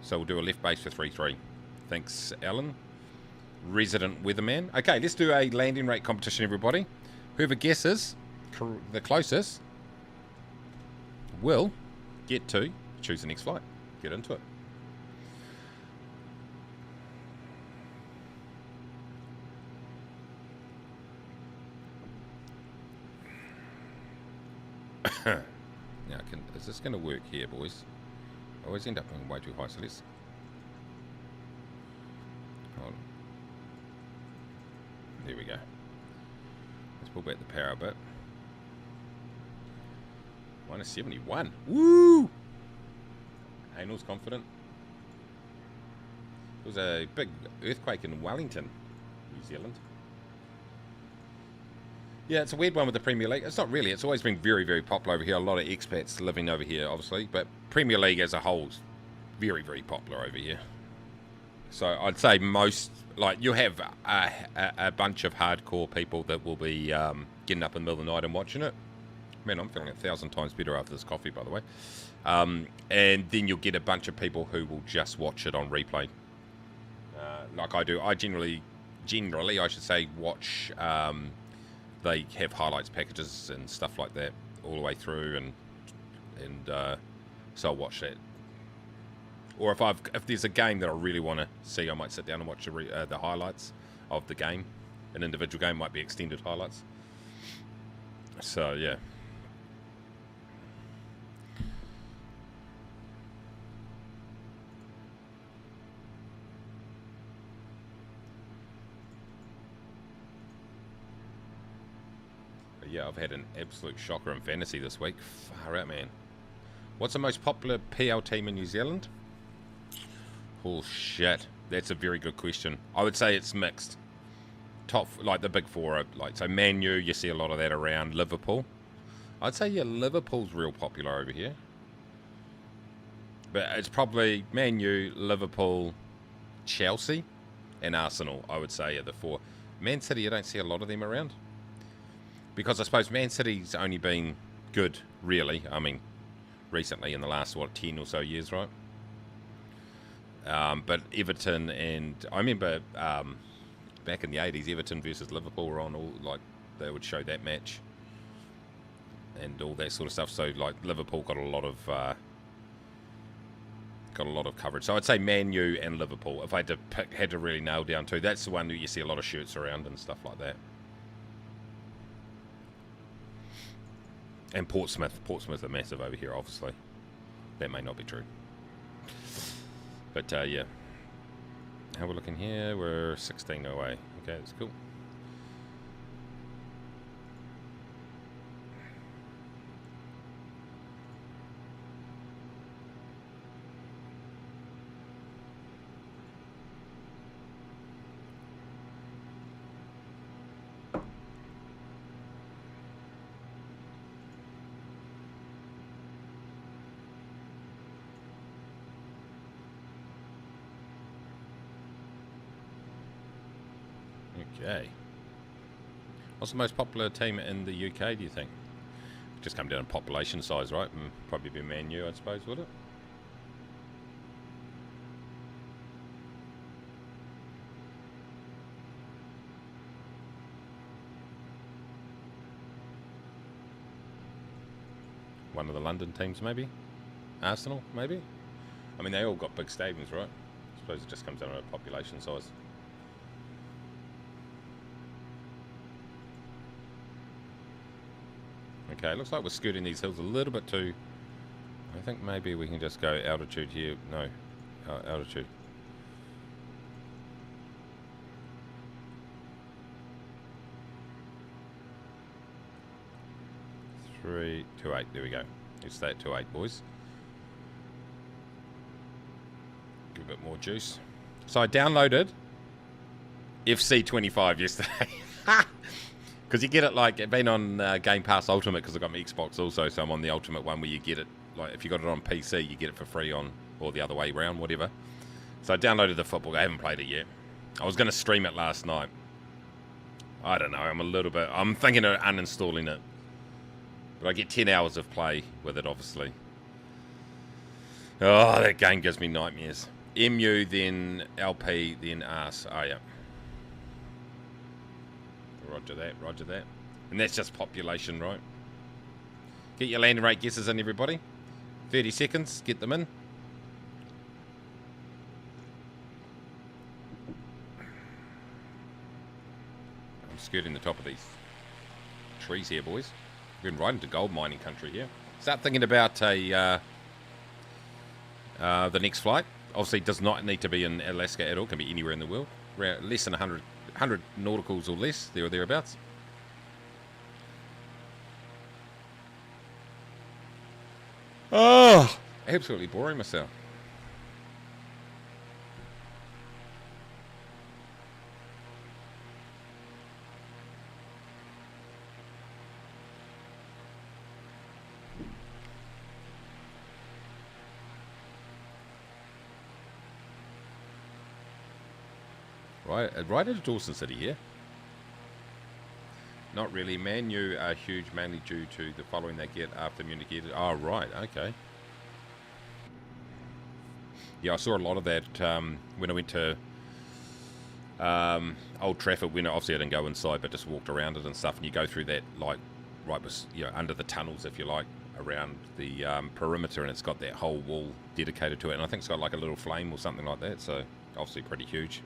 Speaker 3: So we'll do a left base for 33. Thanks, Alan. Resident weatherman. Okay, let's do a landing rate competition, everybody. Whoever guesses the closest will get to choose the next flight. Get into it. Now, is this going to work here, boys? I always end up going way too high, so let's... Hold on. There we go. Let's pull back the power a bit. Minus 71. Woo! Anal's confident. There was a big earthquake in Wellington, New Zealand. Yeah, it's a weird one with the Premier League. It's not really. It's always been very, very popular over here. A lot of expats living over here, obviously. But Premier League as a whole is very, very popular over here. So I'd say most, like, you'll have a bunch of hardcore people that will be getting up in the middle of the night and watching it. Man, I'm feeling 1,000 times better after this coffee, by the way. And then you'll get a bunch of people who will just watch it on replay. Like I do. I generally, I should say, watch... they have highlights packages and stuff like that all the way through, and so I'll watch that. Or if there's a game that I really want to see, I might sit down and watch the highlights of the game. An individual game might be extended highlights. So yeah. Yeah, I've had an absolute shocker in fantasy this week. Far out, man. What's the most popular PL team in New Zealand? Oh shit, that's a very good question. I would say it's mixed. Top, like the big four are like, so Man U, you see a lot of that around. Liverpool, I'd say, yeah, Liverpool's real popular over here. But it's probably Man U, Liverpool, Chelsea, and Arsenal, I would say, are the four. Man City, you don't see a lot of them around. Because I suppose Man City's only been good, really. I mean, recently in the last, what, 10 or so years, right? But Everton, and I remember back in the 80s, Everton versus Liverpool were on all, like, they would show that match and all that sort of stuff. So, like, Liverpool got a lot of coverage. So I'd say Man U and Liverpool. If I had to pick, had to really nail down two, that's the one that you see a lot of shirts around and stuff like that. And Portsmouth are massive over here, obviously. That may not be true. But, yeah. How we're looking here, we're 16 away. Okay, that's cool. Okay. What's the most popular team in the UK, do you think? Just come down to population size, right? Probably be Man U, I suppose, would it? One of the London teams, maybe? Arsenal, maybe? I mean, they all got big stadiums, right? I suppose it just comes down to population size. Okay, looks like we're scooting these hills a little bit too. I think maybe we can just go altitude here. No, altitude. 328. There we go. Let's stay at 28, boys. Give a bit more juice. So I downloaded FC25 yesterday. Because you get it, like, it been on Game Pass Ultimate, because I've got my Xbox also, so I'm on the Ultimate one where you get it, like, if you got it on PC, you get it for free on, or the other way around, whatever. So I downloaded the football. I haven't played it yet. I was going to stream it last night. I don't know, I'm thinking of uninstalling it. But I get 10 hours of play with it, obviously. Oh, that game gives me nightmares. MU, then LP, then Ars. Oh, yeah. Roger that. And that's just population, right? Get your landing rate guesses in, everybody. 30 seconds, get them in. I'm skirting the top of these trees here, boys. We're going right into gold mining country here. Start thinking about the next flight. Obviously, it does not need to be in Alaska at all. It can be anywhere in the world. Around less than 100 nauticals or less, there or thereabouts. Oh, absolutely boring myself. Right into Dawson City here. Not really. Man U are huge, mainly due to the following they get after Munich. Oh, right. Okay. Yeah, I saw a lot of that when I went to Old Trafford. When obviously I didn't go inside, but just walked around it and stuff. And you go through that, like, right, under the tunnels, if you like, around the perimeter, and it's got that whole wall dedicated to it. And I think it's got like a little flame or something like that. So obviously pretty huge.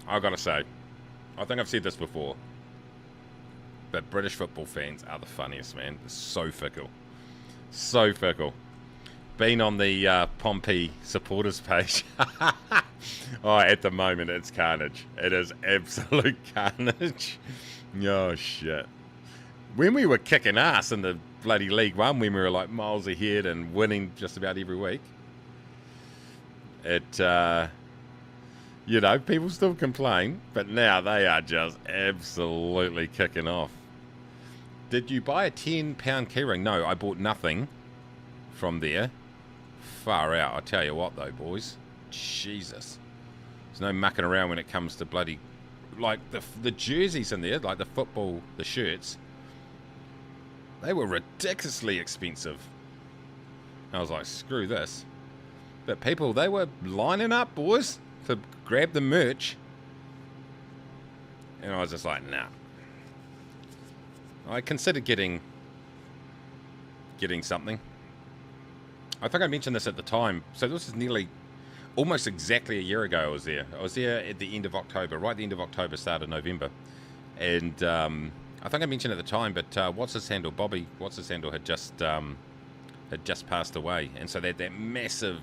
Speaker 3: I gotta say, I think I've said this before, but British football fans are the funniest, man. They're so fickle. So fickle. been on the Pompey supporters page. Oh, at the moment it's carnage. It is absolute carnage. Oh shit. When we were kicking ass in the bloody League One, when we were like miles ahead and winning just about every week, it you know, people still complain, but now they are just absolutely kicking off. Did you buy a £10 keyring? No, I bought nothing from there. Far out. I tell you what though, boys. Jesus. There's no mucking around when it comes to bloody... Like, the jerseys in there, like the football, the shirts, they were ridiculously expensive. I was like, screw this. But people, they were lining up, boys, to grab the merch. And I was just like, nah. I considered getting something. I think I mentioned this at the time. So this is nearly, almost exactly a year ago I was there. I was there at the end of October, right at the end of October, start of November. And I think I mentioned at the time, but what's his handle? Bobby, what's his handle, had just passed away. And so they had that massive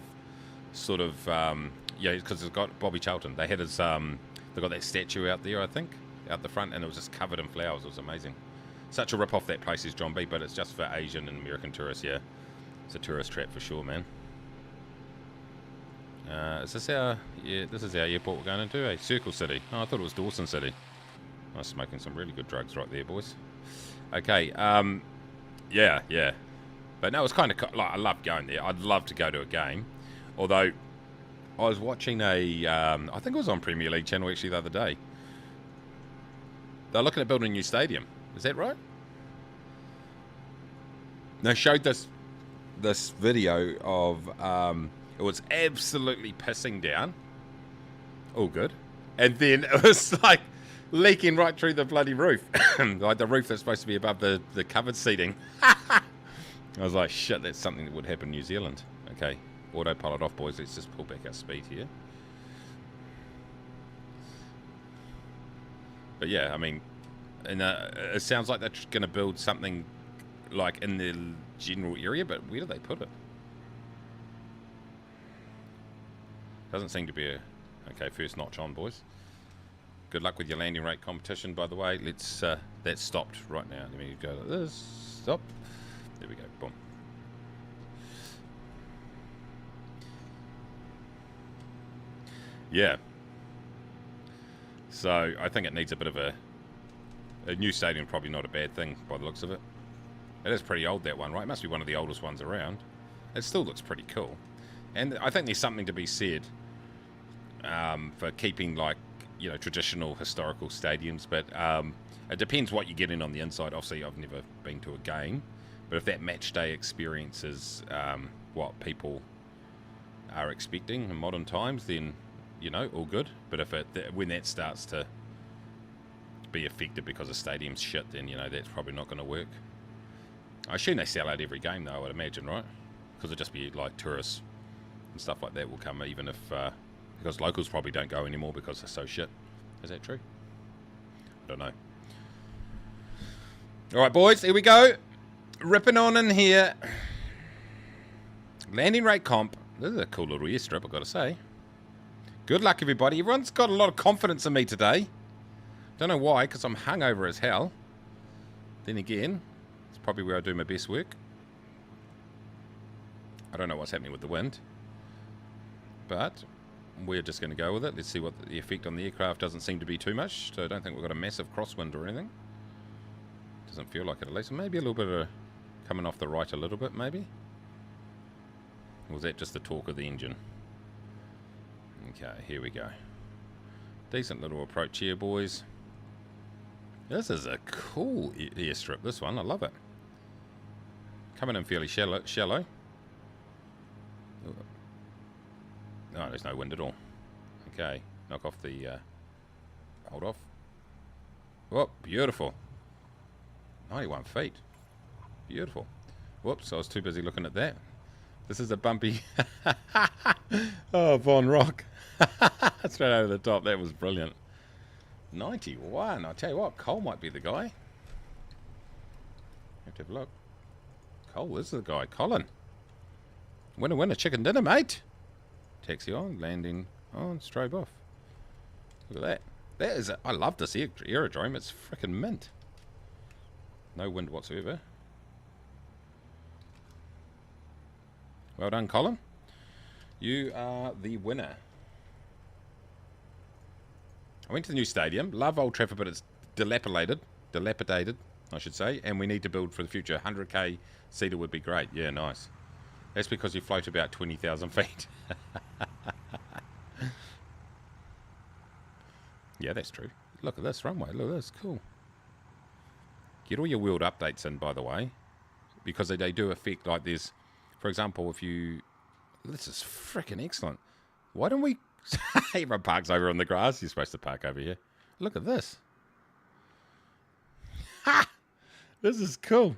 Speaker 3: sort of, yeah, because it's got Bobby Charlton. They had his, they got that statue out there, I think, out the front, and it was just covered in flowers. It was amazing. Such a rip-off that place is John B, but it's just for Asian and American tourists, yeah. It's a tourist trap for sure, man. Is this our... Yeah, this is our airport we're going into, Circle City. Oh, I thought it was Dawson City. I was smoking some really good drugs right there, boys. Okay, yeah. But no, it's kind of... Like, I love going there. I'd love to go to a game. Although, I was watching a... I think it was on Premier League channel actually the other day. They're looking at building a new stadium. Is that right? They showed this video of it was absolutely pissing down. All good. And then it was like leaking right through the bloody roof. Like the roof that's supposed to be above the covered seating. I was like, shit, that's something that would happen in New Zealand. Okay, autopilot off, boys. Let's just pull back our speed here. But yeah, I mean, and it sounds like they're going to build something like in the general area, but where do they put it? Doesn't seem to be a... Okay, first notch on, boys. Good luck with your landing rate competition, by the way. Let's... that's stopped right now. Let me go to this. Stop. There we go. Boom. Yeah. So, I think it needs a bit of a new stadium, probably not a bad thing by the looks of it. It is pretty old, that one, right? It must be one of the oldest ones around. It still looks pretty cool. And I think there's something to be said for keeping, like, you know, traditional historical stadiums. But it depends what you get in on the inside. Obviously, I've never been to a game. But if that match day experience is what people are expecting in modern times, then, you know, all good. But if when that starts to be affected because the stadium's shit, then, you know, that's probably not going to work. I assume they sell out every game, though, I would imagine, right? Because it'll just be like tourists and stuff like that will come, even if because locals probably don't go anymore because they're so shit. Is that true? I don't know. All right, boys, here we go. Ripping on in here. Landing rate comp. This is a cool little airstrip, I've got to say. Good luck, everybody. Everyone's got a lot of confidence in me today. Don't know why, because I'm hungover as hell. Then again, it's probably where I do my best work. I don't know what's happening with the wind. But we're just going to go with it. Let's see what the effect on the aircraft doesn't seem to be too much. So I don't think we've got a massive crosswind or anything. Doesn't feel like it at least. Maybe a little bit of coming off the right a little bit, maybe. Or was that just the torque of the engine? Okay, here we go. Decent little approach here, boys. This is a cool airstrip, this one. I love it. Coming in fairly shallow. Oh, there's no wind at all. Okay, knock off the... hold off. Oh, beautiful. 91 feet. Beautiful. Whoops, I was too busy looking at that. This is a bumpy... Oh, Von Rock. Straight over the top. That was brilliant. 91. I'll tell you what, Cole might be the guy. Have to have a look. Cole is the guy. Colin. Winner, winner, chicken dinner, mate. Taxi on, landing on, strobe off. Look at that. That is, I love this aerodrome. It's freaking mint. No wind whatsoever. Well done, Colin. You are the winner. I went to the new stadium. Love Old Trafford, but it's dilapidated, I should say. And we need to build for the future. 100k seater would be great. Yeah, nice. That's because you float about 20,000 feet. Yeah, that's true. Look at this runway. Look at this. Cool. Get all your world updates in, by the way, because they do affect, like there's, for example, if you... This is freaking excellent. Why don't we... Everyone parks over on the grass. You're supposed to park over here. Look at this. Ha! This is cool.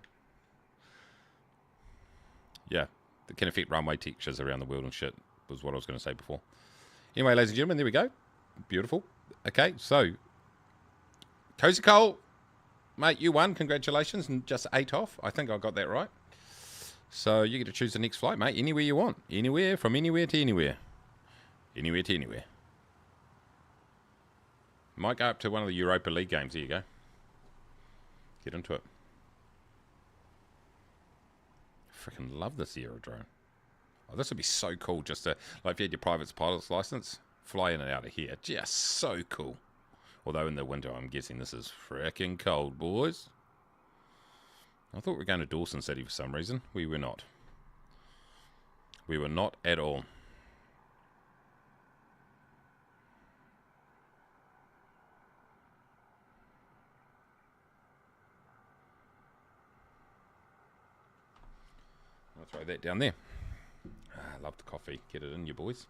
Speaker 3: Yeah. It can affect runway textures around the world and shit, was what I was going to say before. Anyway, ladies and gentlemen, there we go. Beautiful. Okay, so... Cozy Cole, mate, you won. Congratulations. And just 8 off. I think I got that right. So you get to choose the next flight, mate. Anywhere you want. Anywhere, from anywhere to anywhere. Anywhere to anywhere. Might go up to one of the Europa League games. There you go. Get into it. Freaking love this aerodrome. Oh, this would be so cool just to, like if you had your private pilot's license, fly in and out of here. Just so cool. Although in the winter, I'm guessing this is freaking cold, boys. I thought we were going to Dawson City for some reason. We were not. We were not at all. I'll throw that down there. I love the coffee. Get it in, you boys.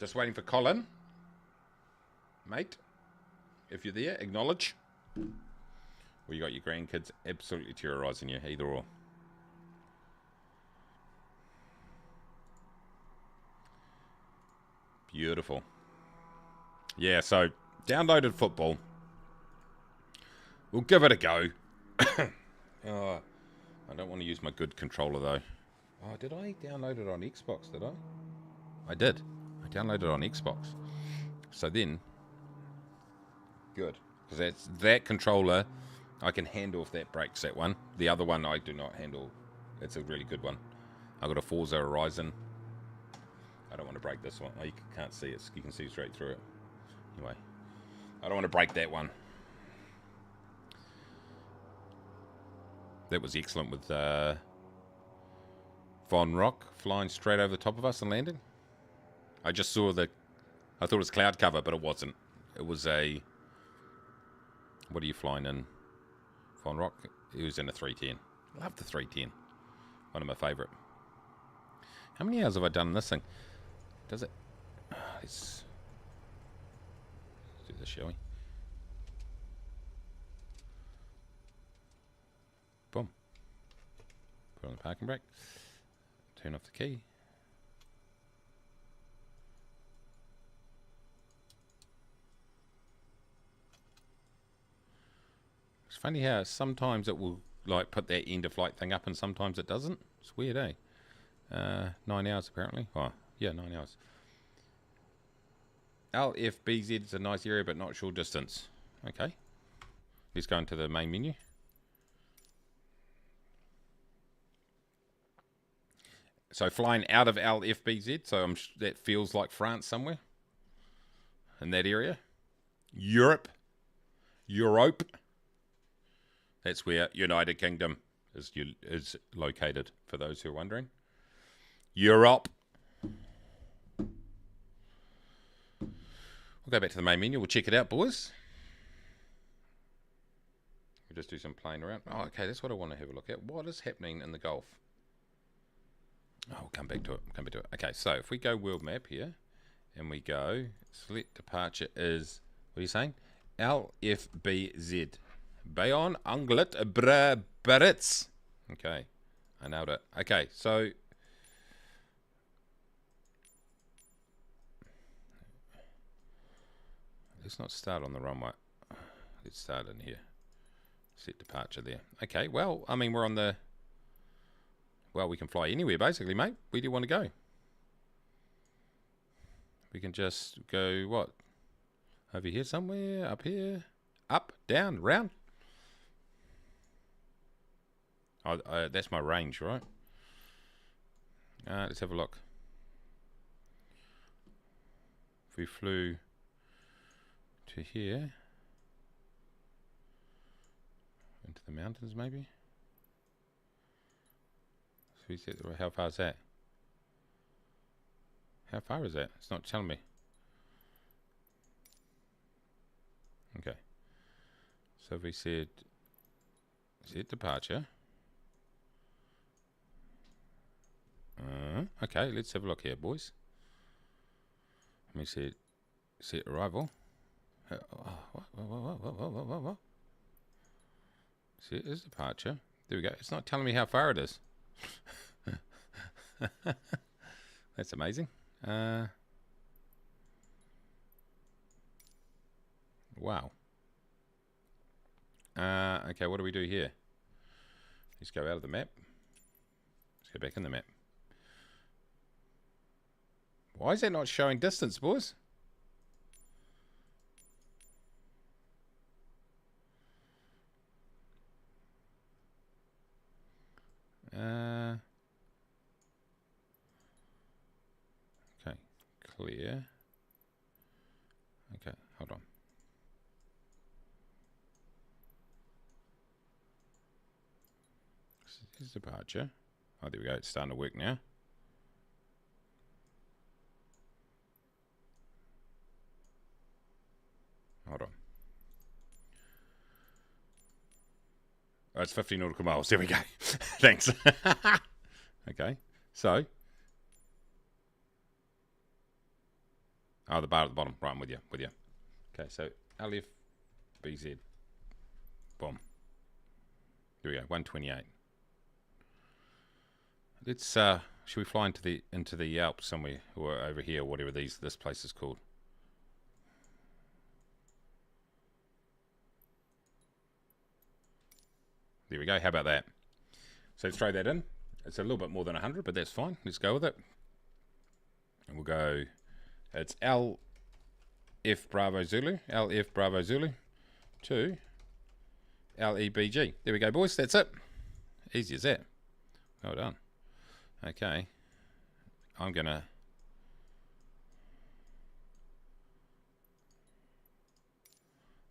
Speaker 3: Just waiting for Colin. Mate, if you're there, acknowledge. Or you got your grandkids absolutely terrorising you, either or. Beautiful. Yeah, so downloaded football. We'll give it a go. Oh, I don't want to use my good controller though. Oh, did I download it on Xbox, did I? I did. I downloaded it on Xbox. So then, good. Because that's that controller, I can handle if that breaks that one. The other one I do not handle. It's a really good one. I got a Forza Horizon. I don't want to break this one. Oh, you can't see it. You can see straight through it. Anyway, I don't want to break that one. That was excellent with Von Rock flying straight over the top of us and landing. I just saw the... I thought it was cloud cover, but it wasn't. It was a... What are you flying in? Von Rock? It was in a 310. Love the 310. One of my favourite. How many hours have I done in this thing? Does it... let's do this, shall we? Boom. Put on the parking brake. Turn off the key. It's funny how sometimes it will like put that end of flight thing up and sometimes it doesn't. It's weird, eh? 9 hours apparently. Oh, yeah, 9 hours. LFBZ is a nice area but not short distance. Okay. Let's go into the main menu. So flying out of LFBZ, so that feels like France somewhere in that area. Europe. That's where United Kingdom is located, for those who are wondering. Europe. We'll go back to the main menu. We'll check it out, boys. We'll just do some playing around. Oh, okay, that's what I want to have a look at. What is happening in the Gulf? Oh, we'll come back to it. Okay, so if we go world map here, and we go, select departure is, what are you saying? LFBZ. Bayonne, Anglet, Baritz. Okay, I nailed it. Okay, so let's not start on the runway. let's start in here. Set departure there. Okay, well, I mean, we're on the... Well, we can fly anywhere, basically, mate. Where do you want to go? We can just go, what? Over here somewhere? Up here? Up? Down? Round? Oh, that's my range, right? Let's have a look. If we flew to here, into the mountains maybe. So we said, how far is that? How far is that? It's not telling me. Okay. So if we said set departure. Okay, let's have a look here, boys. Let me see. Set arrival. What? Set is departure. There we go. It's not telling me how far it is. That's amazing. Wow. Okay, what do we do here? Let's go out of the map. Let's go back in the map. Why is that not showing distance, boys? Okay, clear. Okay, hold on. Here's departure. Oh, there we go. It's starting to work now. Hold on. Oh, it's 50 nautical miles. There we go. Thanks. Okay. So. Oh, the bar at the bottom. Right, I'm with you. Okay, so LF BZ. Boom. There we go. 128. Let's should we fly into the Alps somewhere, or over here, whatever this place is called? There we go. How about that? So let's throw that in. It's a little bit more than 100, but that's fine. Let's go with it. And we'll go. It's LF Bravo Zulu to LEBG. There we go, boys. That's it. Easy as that. Well done. Okay. I'm gonna.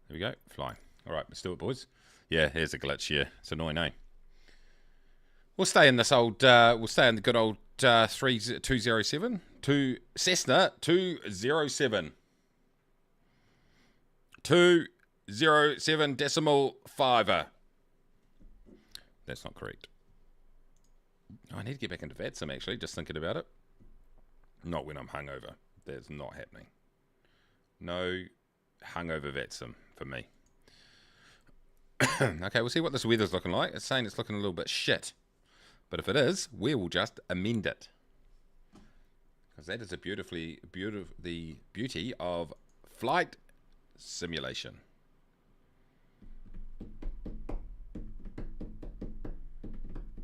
Speaker 3: There we go. Fly. All right, let's do it, boys. Yeah, here's a glitch here. It's annoying, eh? We'll stay in this old. We'll stay in the good old 3207 to Cessna 207. 207 decimal fiver. That's not correct. I need to get back into VATSIM, actually, just thinking about it. Not when I'm hungover. That's not happening. No hungover VATSIM for me. Okay, we'll see what this weather's looking like. It's saying it's looking a little bit shit. But if it is, we will just amend it. Because that is the beauty of flight simulation.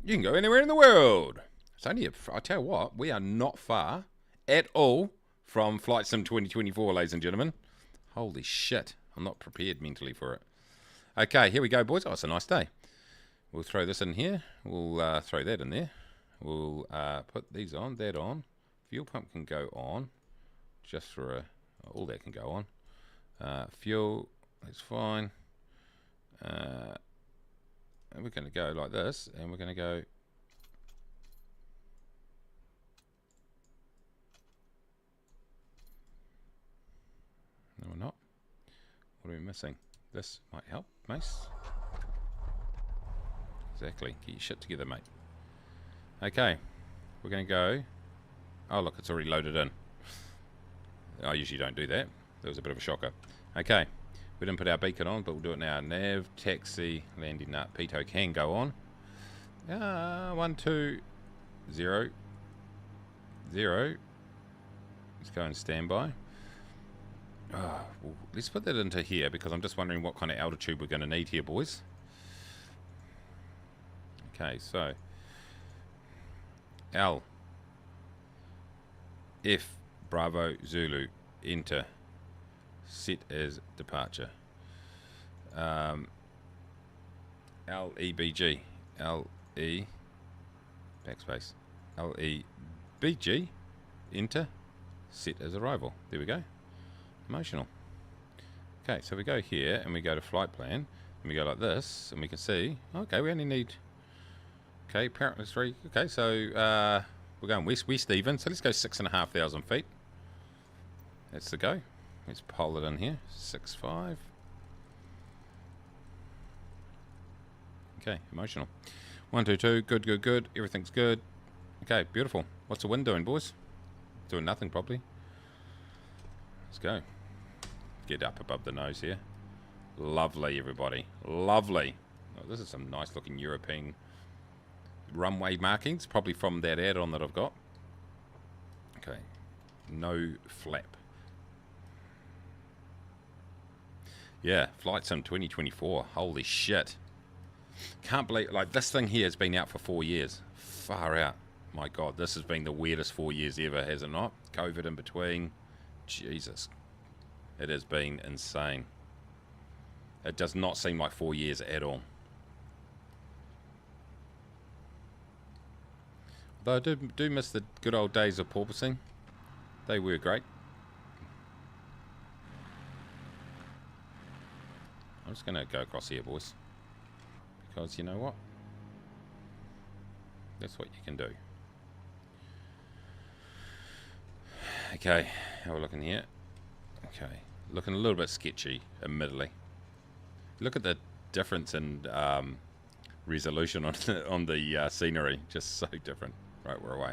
Speaker 3: You can go anywhere in the world. It's only I tell you what, we are not far at all from Flight Sim 2024, ladies and gentlemen. Holy shit. I'm not prepared mentally for it. Okay, here we go, boys. Oh, it's a nice day. We'll throw this in here. We'll throw that in there. We'll put these on, that on. Fuel pump can go on. Just for all that can go on. Fuel, that's fine. And we're going to go like this, and we're going to go. No, we're not. What are we missing? This might help, Mace. Exactly. Get your shit together, mate. Okay. We're going to go. Oh, look, it's already loaded in. I usually don't do that. That was a bit of a shocker. Okay. We didn't put our beacon on, but we'll do it now. Nav, taxi, landing nut. Pitot can go on. 1, 2, 0, 0. Let's go and standby. Well, let's put that into here because I'm just wondering what kind of altitude we're going to need here, boys. Okay, so L F Bravo Zulu enter, set as departure. LEBG LE backspace LEBG enter, set as arrival. There we go. Emotional. Okay, so we go here and we go to flight plan and we go like this and we can see, okay, we only need, okay, apparently 3. Okay, so we're going west even, so let's go 6,500 feet. That's the go. Let's pole it in here. 6.5. Okay, emotional. 1, 2, 2. Good. Everything's good. Okay, beautiful. What's the wind doing, boys? Doing nothing, probably. Let's go. Get up above the nose here. Lovely, everybody. Lovely. Oh, this is some nice looking European runway markings, probably from that add-on that I've got. Okay. No flap. Yeah, Flight Sim 2024. Holy shit. Can't believe, like, this thing here has been out for 4 years. Far out. My God, this has been the weirdest 4 years ever, has it not? COVID in between. Jesus. It has been insane. It does not seem like 4 years at all. Though I do miss the good old days of porpoising. They were great. I'm just going to go across here, boys. Because you know what? That's what you can do. Okay, how are we looking here? Okay, looking a little bit sketchy, admittedly. Look at the difference in resolution on the scenery. Just so different. Right, we're away.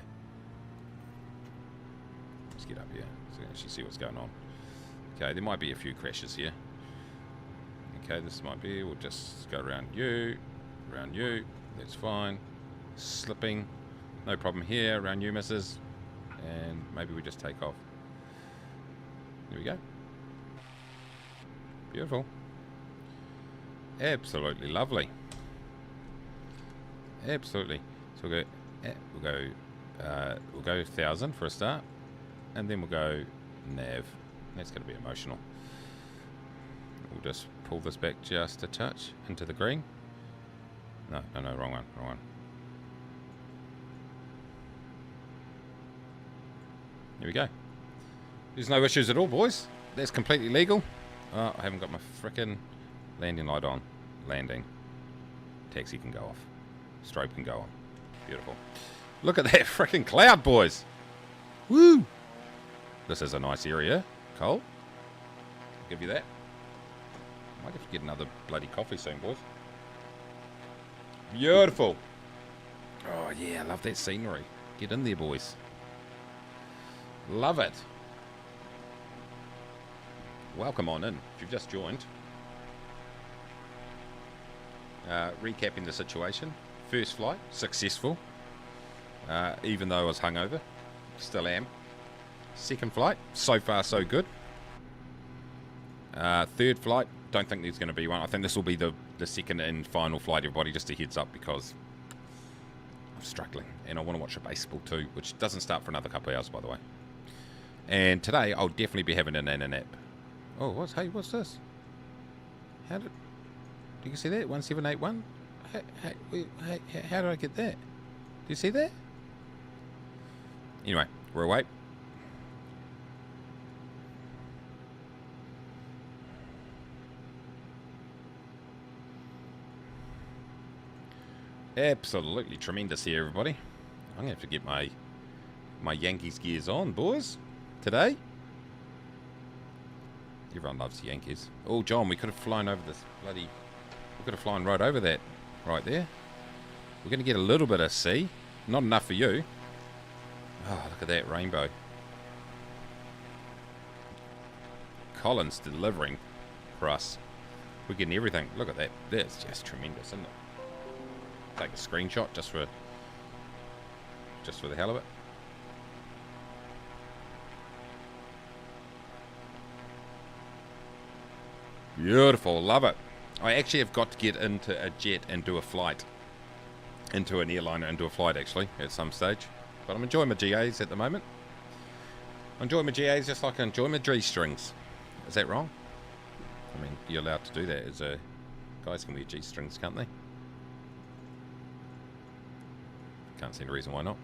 Speaker 3: Let's get up here so we can actually see what's going on. Okay, there might be a few crashes here. Okay, this might be, we'll just go around you, that's fine. Slipping, no problem here, around you, missus. And maybe we just take off. Here we go. Beautiful. Absolutely lovely. Absolutely. So we'll go 1,000 for a start, and then we'll go nav. That's going to be emotional. We'll just pull this back just a touch into the green. No, wrong one. Here we go. There's no issues at all, boys. That's completely legal. Oh, I haven't got my frickin' landing light on. Landing. Taxi can go off. Strobe can go on. Beautiful. Look at that frickin' cloud, boys. Woo! This is a nice area. Cole. I'll give you that. Might have to get another bloody coffee soon, boys. Beautiful. Oh, yeah, I love that scenery. Get in there, boys. Love it. Welcome on in, if you've just joined. Recapping the situation. First flight, successful. Even though I was hungover. Still am. Second flight, so far so good. Third flight, don't think there's going to be one. I think this will be the second and final flight, everybody, just a heads up, because I'm struggling. And I want to watch a baseball too, which doesn't start for another couple of hours, by the way. And today, I'll definitely be having an nap. Oh, what's this? Do you see that? 1781? How did I get that? Do you see that? Anyway, we're away. Absolutely tremendous here, everybody. I'm going to have to get my Yankees gears on, boys, today. Everyone loves the Yankees. Oh, John, we could have flown over this bloody... We could have flown right over that, right there. We're going to get a little bit of sea. Not enough for you. Oh, look at that rainbow. Colin's delivering for us. We're getting everything. Look at that. That's just tremendous, isn't it? Take a screenshot just for the hell of it. Beautiful, love it. I actually have got to get into a jet and do a flight. Into an airliner and do a flight, actually, at some stage. But I'm enjoying my GAs at the moment. I enjoy my GAs just like I enjoy my G-strings. Is that wrong? I mean, you're allowed to do that as a... Guys can wear G-strings, can't they? Can't see any reason why not.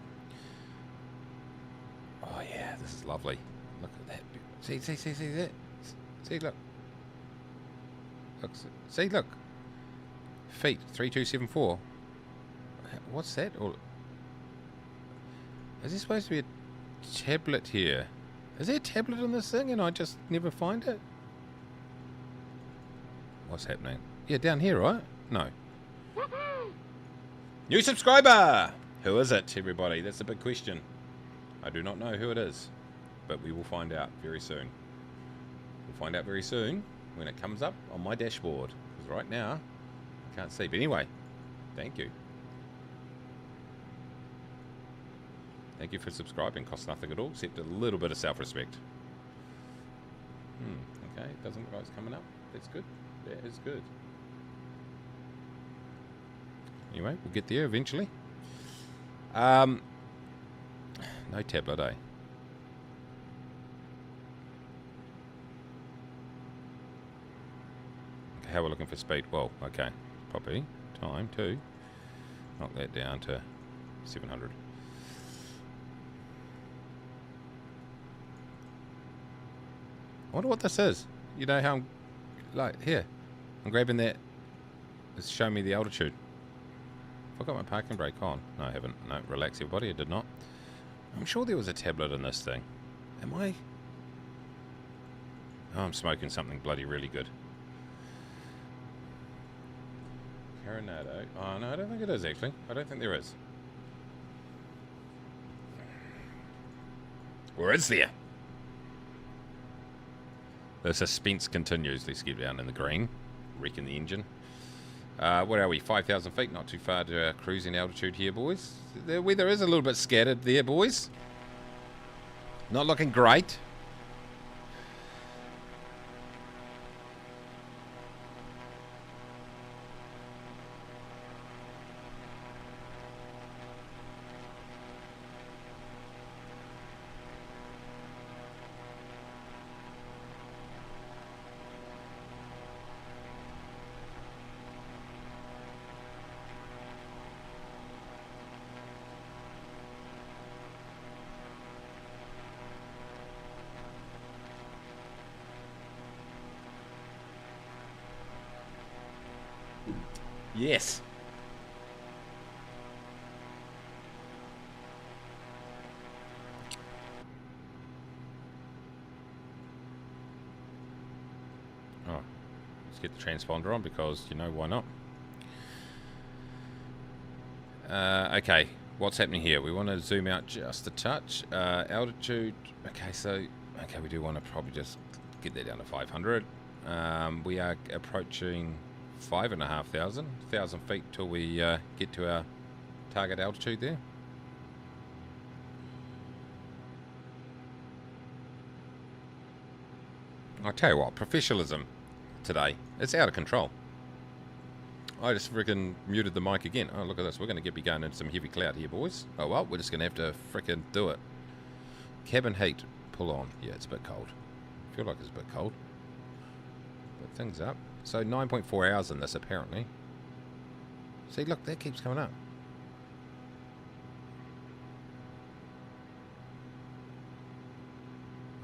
Speaker 3: Oh yeah, this is lovely. Look at that. See that? See, look. Look, see, look. Feet, 3274. What's that? Or is there supposed to be a tablet here? Is there a tablet in this thing and I just never find it? What's happening? Yeah, down here, right? No. New subscriber! Who is it, everybody? That's a big question. I do not know who it is, but we will find out very soon. We'll find out very soon when it comes up on my dashboard. Because right now, I can't see. But anyway, thank you. Thank you for subscribing. Costs nothing at all, except a little bit of self-respect. Okay, it doesn't look like it's coming up. That's good. That is good. Anyway, we'll get there eventually. No tablet, eh? Okay, how we're looking for speed? Well, okay. Probably. Time, too. Knock that down to 700. I wonder what this is. You know how I'm... Like, here. I'm grabbing that. It's showing me the altitude. Have I got my parking brake on? No, I haven't. No, relax everybody. I did not. I'm sure there was a tablet in this thing. Am I? Oh, I'm smoking something bloody really good. Coronado. Oh, no, I don't think it is, actually. I don't think there is. Or is there? The suspense continues. Let's get down in the green. Wrecking the engine. What are we? 5,000 feet. Not too far to our cruising altitude here, boys. The weather is a little bit scattered there, boys. Not looking great. Yes. Oh, let's get the transponder on because, you know, why not? Okay, what's happening here? We want to zoom out just a touch. Altitude, okay, so, okay, we do want to probably just get that down to 500. We are approaching 5,500 feet till we get to our target altitude there. I'll tell you what, professionalism today, it's out of control. I just freaking muted the mic again. Oh, look at this. We're going to be going into some heavy cloud here, boys. Oh, well, we're just going to have to freaking do it. Cabin heat, pull on. Yeah, it's a bit cold. I feel like it's a bit cold. But things up. So 9.4 hours in this, apparently. See, look, that keeps coming up.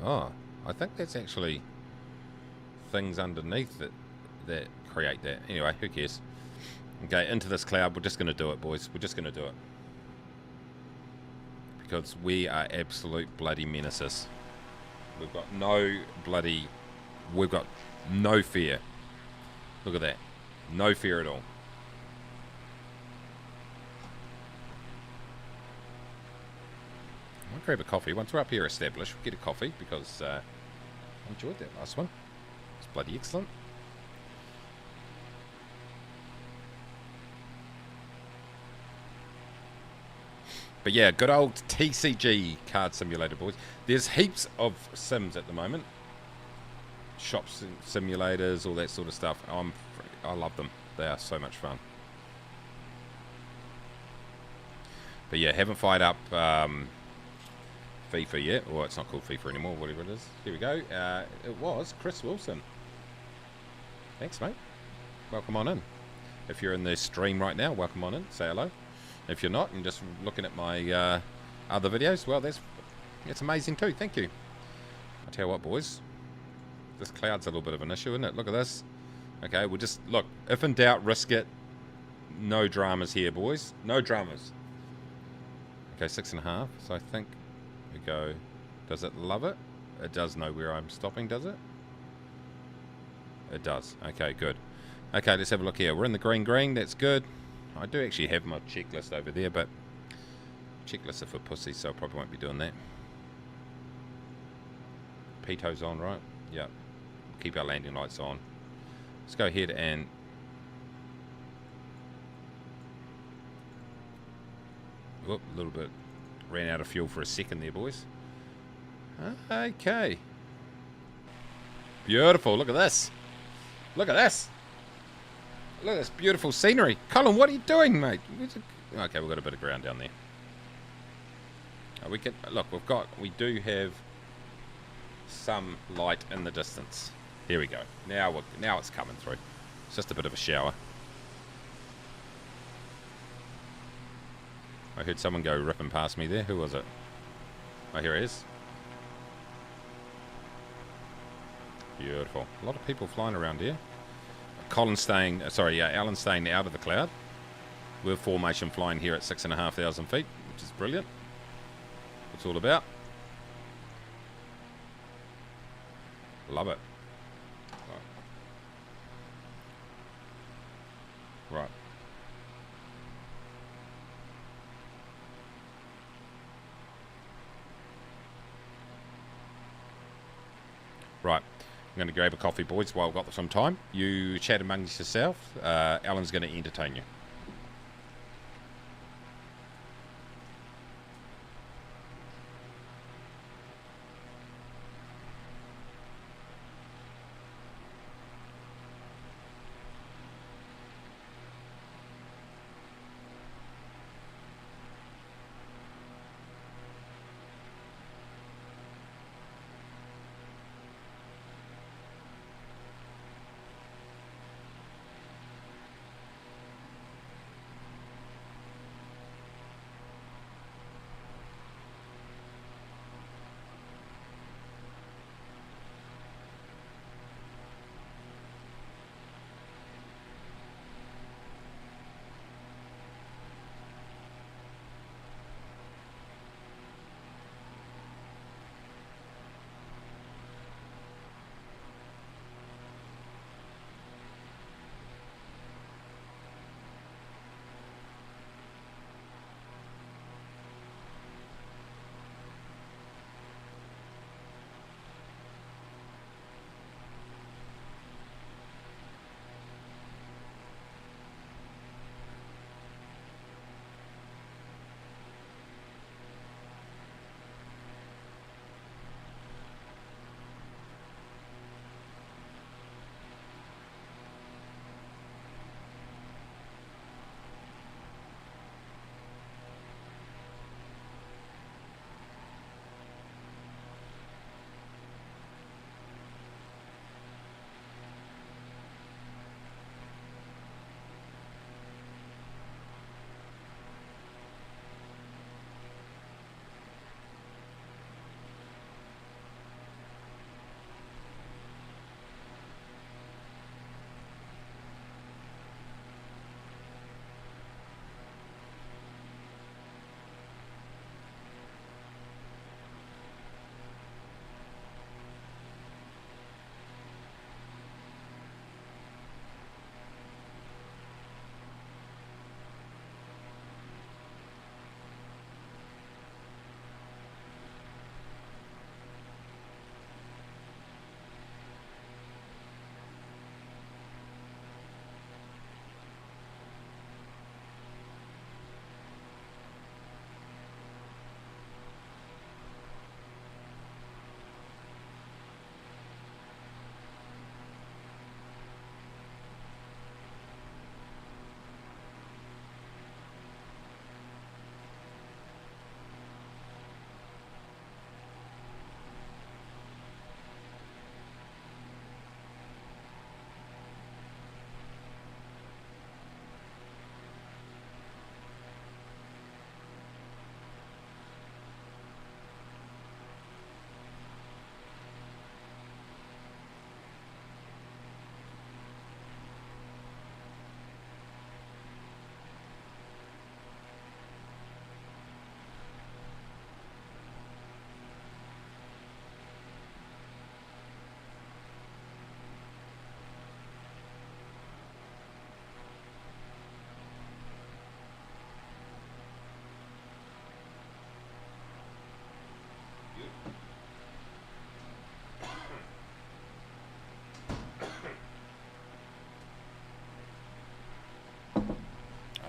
Speaker 3: Oh, I think that's actually things underneath that create that. Anyway, who cares? Okay, into this cloud. We're just going to do it, boys. We're just going to do it. Because we are absolute bloody menaces. We've got no bloody... We've got no fear. Look at that. No fear at all. I'll grab a coffee. Once we're up here established, we'll get a coffee because I enjoyed that last one. It's bloody excellent. But yeah, good old TCG card simulator, boys. There's heaps of sims at the moment. simulators, all that sort of stuff. I love them. They are so much fun. But yeah, haven't fired up FIFA yet. Or it's not called FIFA anymore, whatever it is. Here we go. It was Chris Wilson. Thanks, mate. Welcome on in. If you're in the stream right now, welcome on in. Say hello. If you're not and just looking at my other videos, well, it's amazing too. Thank you. I tell you what, boys. This cloud's a little bit of an issue, isn't it? Look at this. Okay, we'll just look. If in doubt, risk it. No dramas here, boys. No dramas. Okay, 6.5. So I think we go. Does it love it? It does know where I'm stopping, does it? It does. Okay, good. Okay, let's have a look here. We're in the green. That's good. I do actually have my checklist over there, but checklists are for pussies, so I probably won't be doing that. Pito's on, right? Yep. Keep our landing lights on. Let's go ahead and whoop, a little bit ran out of fuel for a second there, boys. Okay. Beautiful. Look at this. Look at this. Look at this beautiful scenery. Colin, what are you doing, mate? Okay, we've got a bit of ground down there. We can look. We do have some light in the distance. Here we go. Now it's coming through. It's just a bit of a shower. I heard someone go ripping past me there. Who was it? Oh, here it is. Beautiful. A lot of people flying around here. Alan's staying out of the cloud. We're formation flying here at 6,500 feet, which is brilliant. It's all about. Love it. Right. Right. I'm going to grab a coffee, boys, while I've got some time. You chat amongst yourself. Alan's going to entertain you.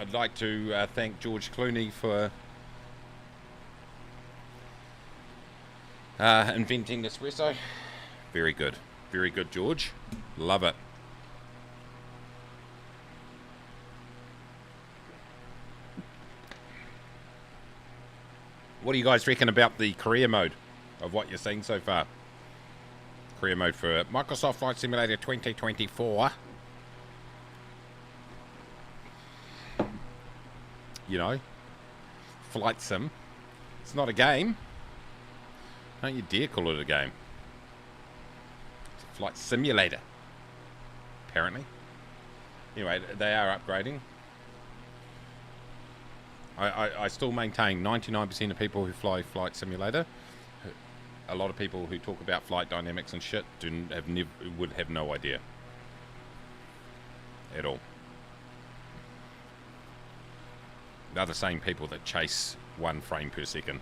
Speaker 3: I'd like to thank George Clooney for inventing espresso. Very good. Very good, George. Love it. What do you guys reckon about the career mode of what you're seeing so far? Career mode for Microsoft Flight Simulator 2024. You know, flight sim. It's not a game. Don't you dare call it a game. It's a flight simulator, apparently. Anyway, they are upgrading. I still maintain 99% of people who fly Flight Simulator, a lot of people who talk about flight dynamics and shit, would have no idea at all. They're the same people that chase 1 frame per second.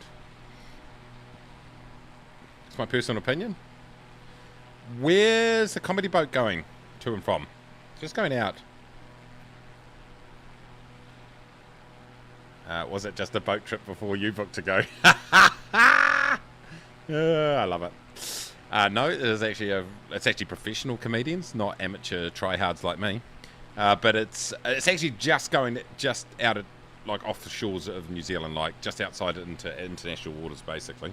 Speaker 3: It's my personal opinion. Where's the comedy boat going to and from? Just going out. Was it just a boat trip before you booked to go? I love it. No, it's actually professional comedians, not amateur tryhards like me. But it's actually just out of, like, off the shores of New Zealand, like just outside into international waters, basically.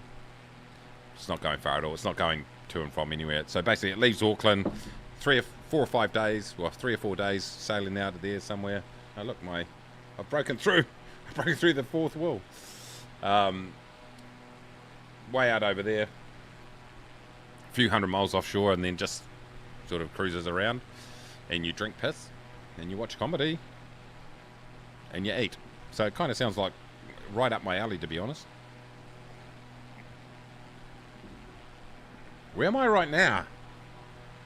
Speaker 3: It's not going far at all. It's not going to and from anywhere. So basically, it leaves Auckland 3 or 4 or 5 days, well, 3 or 4 days sailing out of there somewhere. Oh look, I've broken through. Broken through the 4th wall. Way out over there. A few hundred miles offshore, and then just sort of cruises around. And you drink piss. And you watch comedy. And you eat. So it kind of sounds like right up my alley, to be honest. Where am I right now?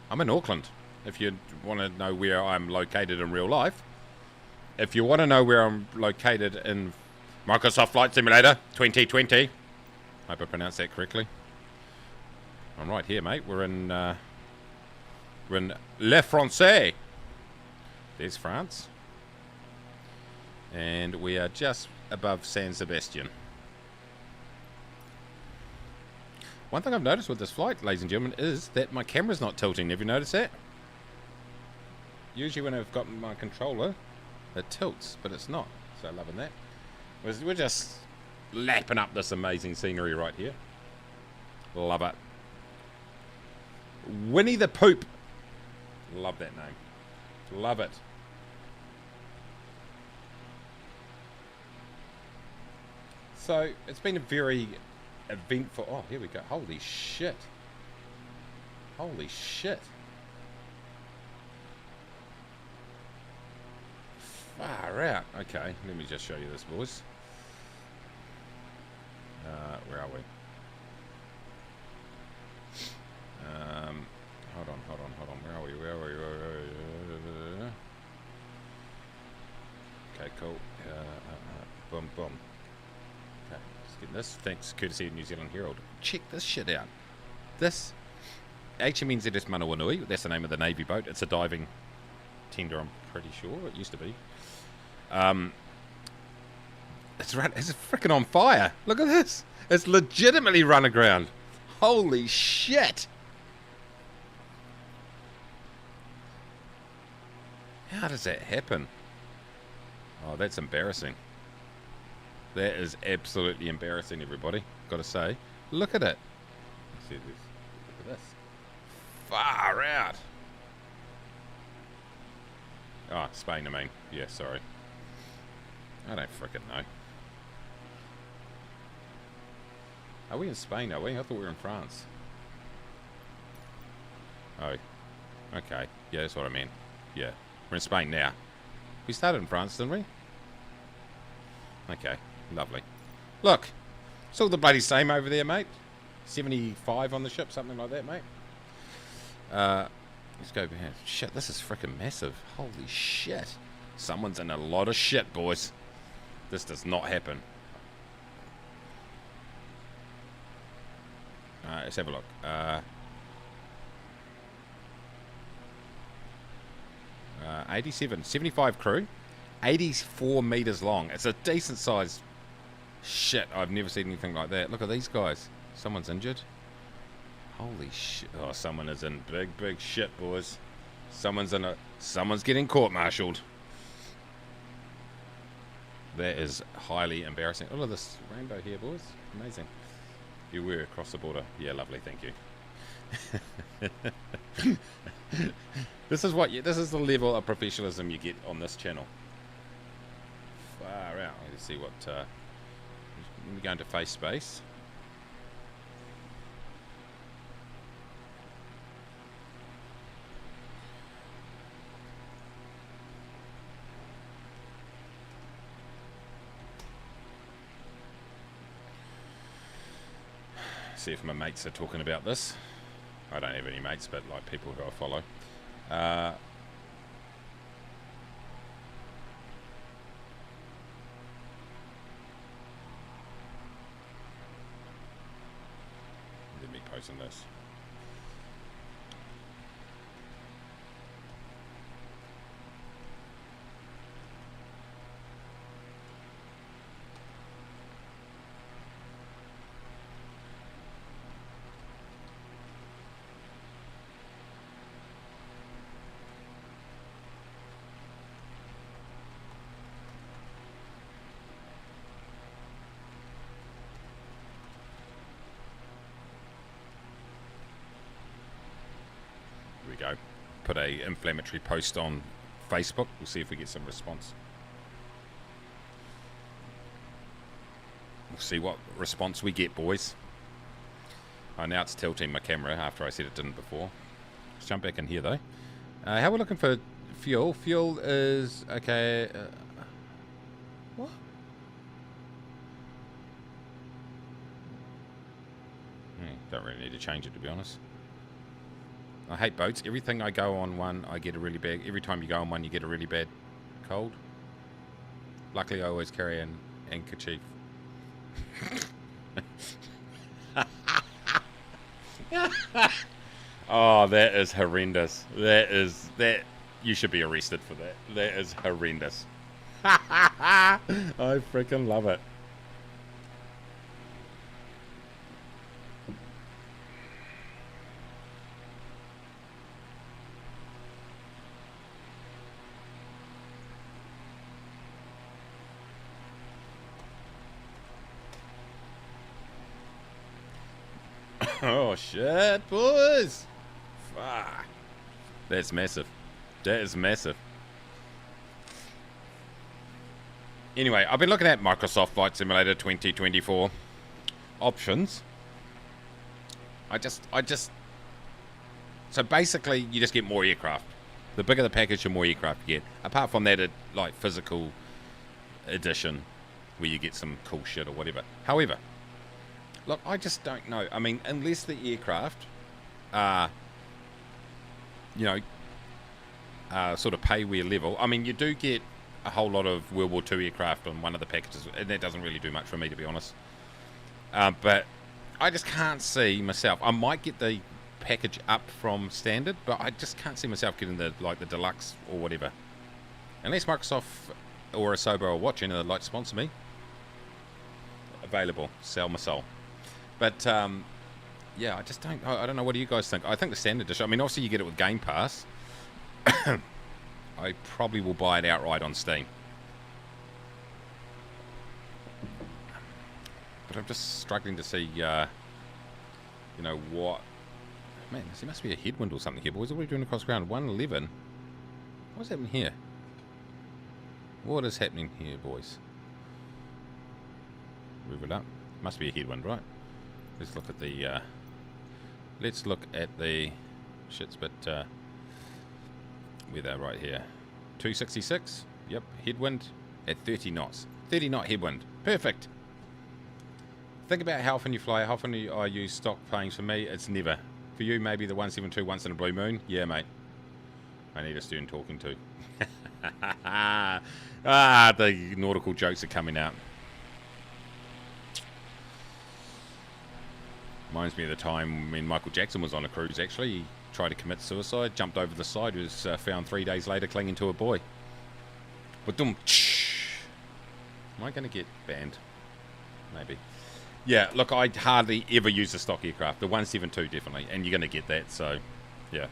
Speaker 3: I'm in Auckland. If you want to know where I'm located in real life. If you want to know where I'm located in Microsoft Flight Simulator 2020, hope I pronounced that correctly. I'm right here, mate. We're in Le Français. There's France. And we are just above San Sebastian. One thing I've noticed with this flight, ladies and gentlemen, is that my camera's not tilting. Have you noticed that? Usually when I've got my controller, it tilts, but it's not. So loving that. We're just lapping up this amazing scenery right here. Love it. Winnie the Poop. Love that name. Love it. So it's been a very eventful. Oh, here we go. Holy shit. Holy shit. Far out. Okay, let me just show you this, boys. Where are we? Hold on. Where are we? Okay, cool. Boom. Okay, let's get this. Thanks, courtesy of New Zealand Herald. Check this shit out. This HMNZS Manawanui, that's the name of the Navy boat. It's a diving tender, I'm pretty sure. It used to be. It's freaking on fire. Look at this. It's legitimately run aground. Holy shit. How does that happen? Oh, that's embarrassing. That is absolutely embarrassing, everybody. Gotta say. Look at it. Let's see this. Look at this. Far out. Oh, Spain, I mean. Yeah, sorry. I don't frickin' know. Are we in Spain, are we? I thought we were in France. Oh. Okay. Yeah, that's what I meant. Yeah. We're in Spain now. We started in France, didn't we? Okay. Lovely. Look. It's all the bloody same over there, mate. 75 on the ship, something like that, mate. Let's go behind. Shit, this is frickin' massive. Holy shit. Someone's in a lot of shit, boys. This does not happen. Let's have a look. 87, 75 crew, 84 meters long. It's a decent sized shit. I've never seen anything like that. Look at these guys. Someone's injured. Holy shit. Oh, someone is in big shit, boys. Someone's getting court-martialed. That is highly embarrassing. Look at this rainbow here, boys. Amazing. You were across the border. Yeah, lovely. Thank you. This is the level of professionalism you get on this channel. Far out. Let's see what. Let me go into face space. See if my mates are talking about this. I don't have any mates, but like people who I follow. Let me post on this. Go. Put a inflammatory post on Facebook. We'll see if we get some response. We'll see what response we get, boys. Oh, now it's tilting my camera after I said it didn't before. Let's jump back in here though. How we're looking for fuel. Fuel is okay. What? Don't really need to change it, to be honest. I hate boats. Everything I go on one, I get a really bad... Every time you go on one, you get a really bad cold. Luckily, I always carry an handkerchief. Oh, that is horrendous. That... You should be arrested for that. That is horrendous. I freaking love it. Oh shit, boys! Fuck. That's massive. That is massive. Anyway, I've been looking at Microsoft Flight Simulator 2024 options. So basically, you just get more aircraft. The bigger the package, the more aircraft you get. Apart from that, like physical edition, where you get some cool shit or whatever. However, look, I just don't know. I mean, unless the aircraft are, sort of pay-wear level. I mean, you do get a whole lot of World War II aircraft on one of the packages, and that doesn't really do much for me, to be honest. But I just can't see myself. I might get the package up from standard, but I just can't see myself getting the deluxe or whatever. Unless Microsoft or Asobo are watching and they'd like to sponsor me. Available. Sell my soul. But, yeah, I just don't... I don't know. What do you guys think? I think the standard edition... I mean, obviously you get it with Game Pass. I probably will buy it outright on Steam. But I'm just struggling to see, what... Man, there must be a headwind or something here, boys. What are we doing across ground? 111? What's happening here? What is happening here, boys? Move it up. Must be a headwind, right? Let's look at the... Shit's bit... where they're right here. 266. Yep, headwind at 30 knots. 30 knot headwind. Perfect. Think about how often you fly. How often I use stock planes. For me, it's never. For you, maybe the 172 once in a blue moon. Yeah, mate. I need a stern talking to. The nautical jokes are coming out. Reminds me of the time when Michael Jackson was on a cruise, actually. He tried to commit suicide, jumped over the side, was found 3 days later clinging to a buoy. Am I going to get banned? Maybe. Yeah, look, I hardly ever use the stock aircraft. The 172 definitely, and you're going to get that, so yeah.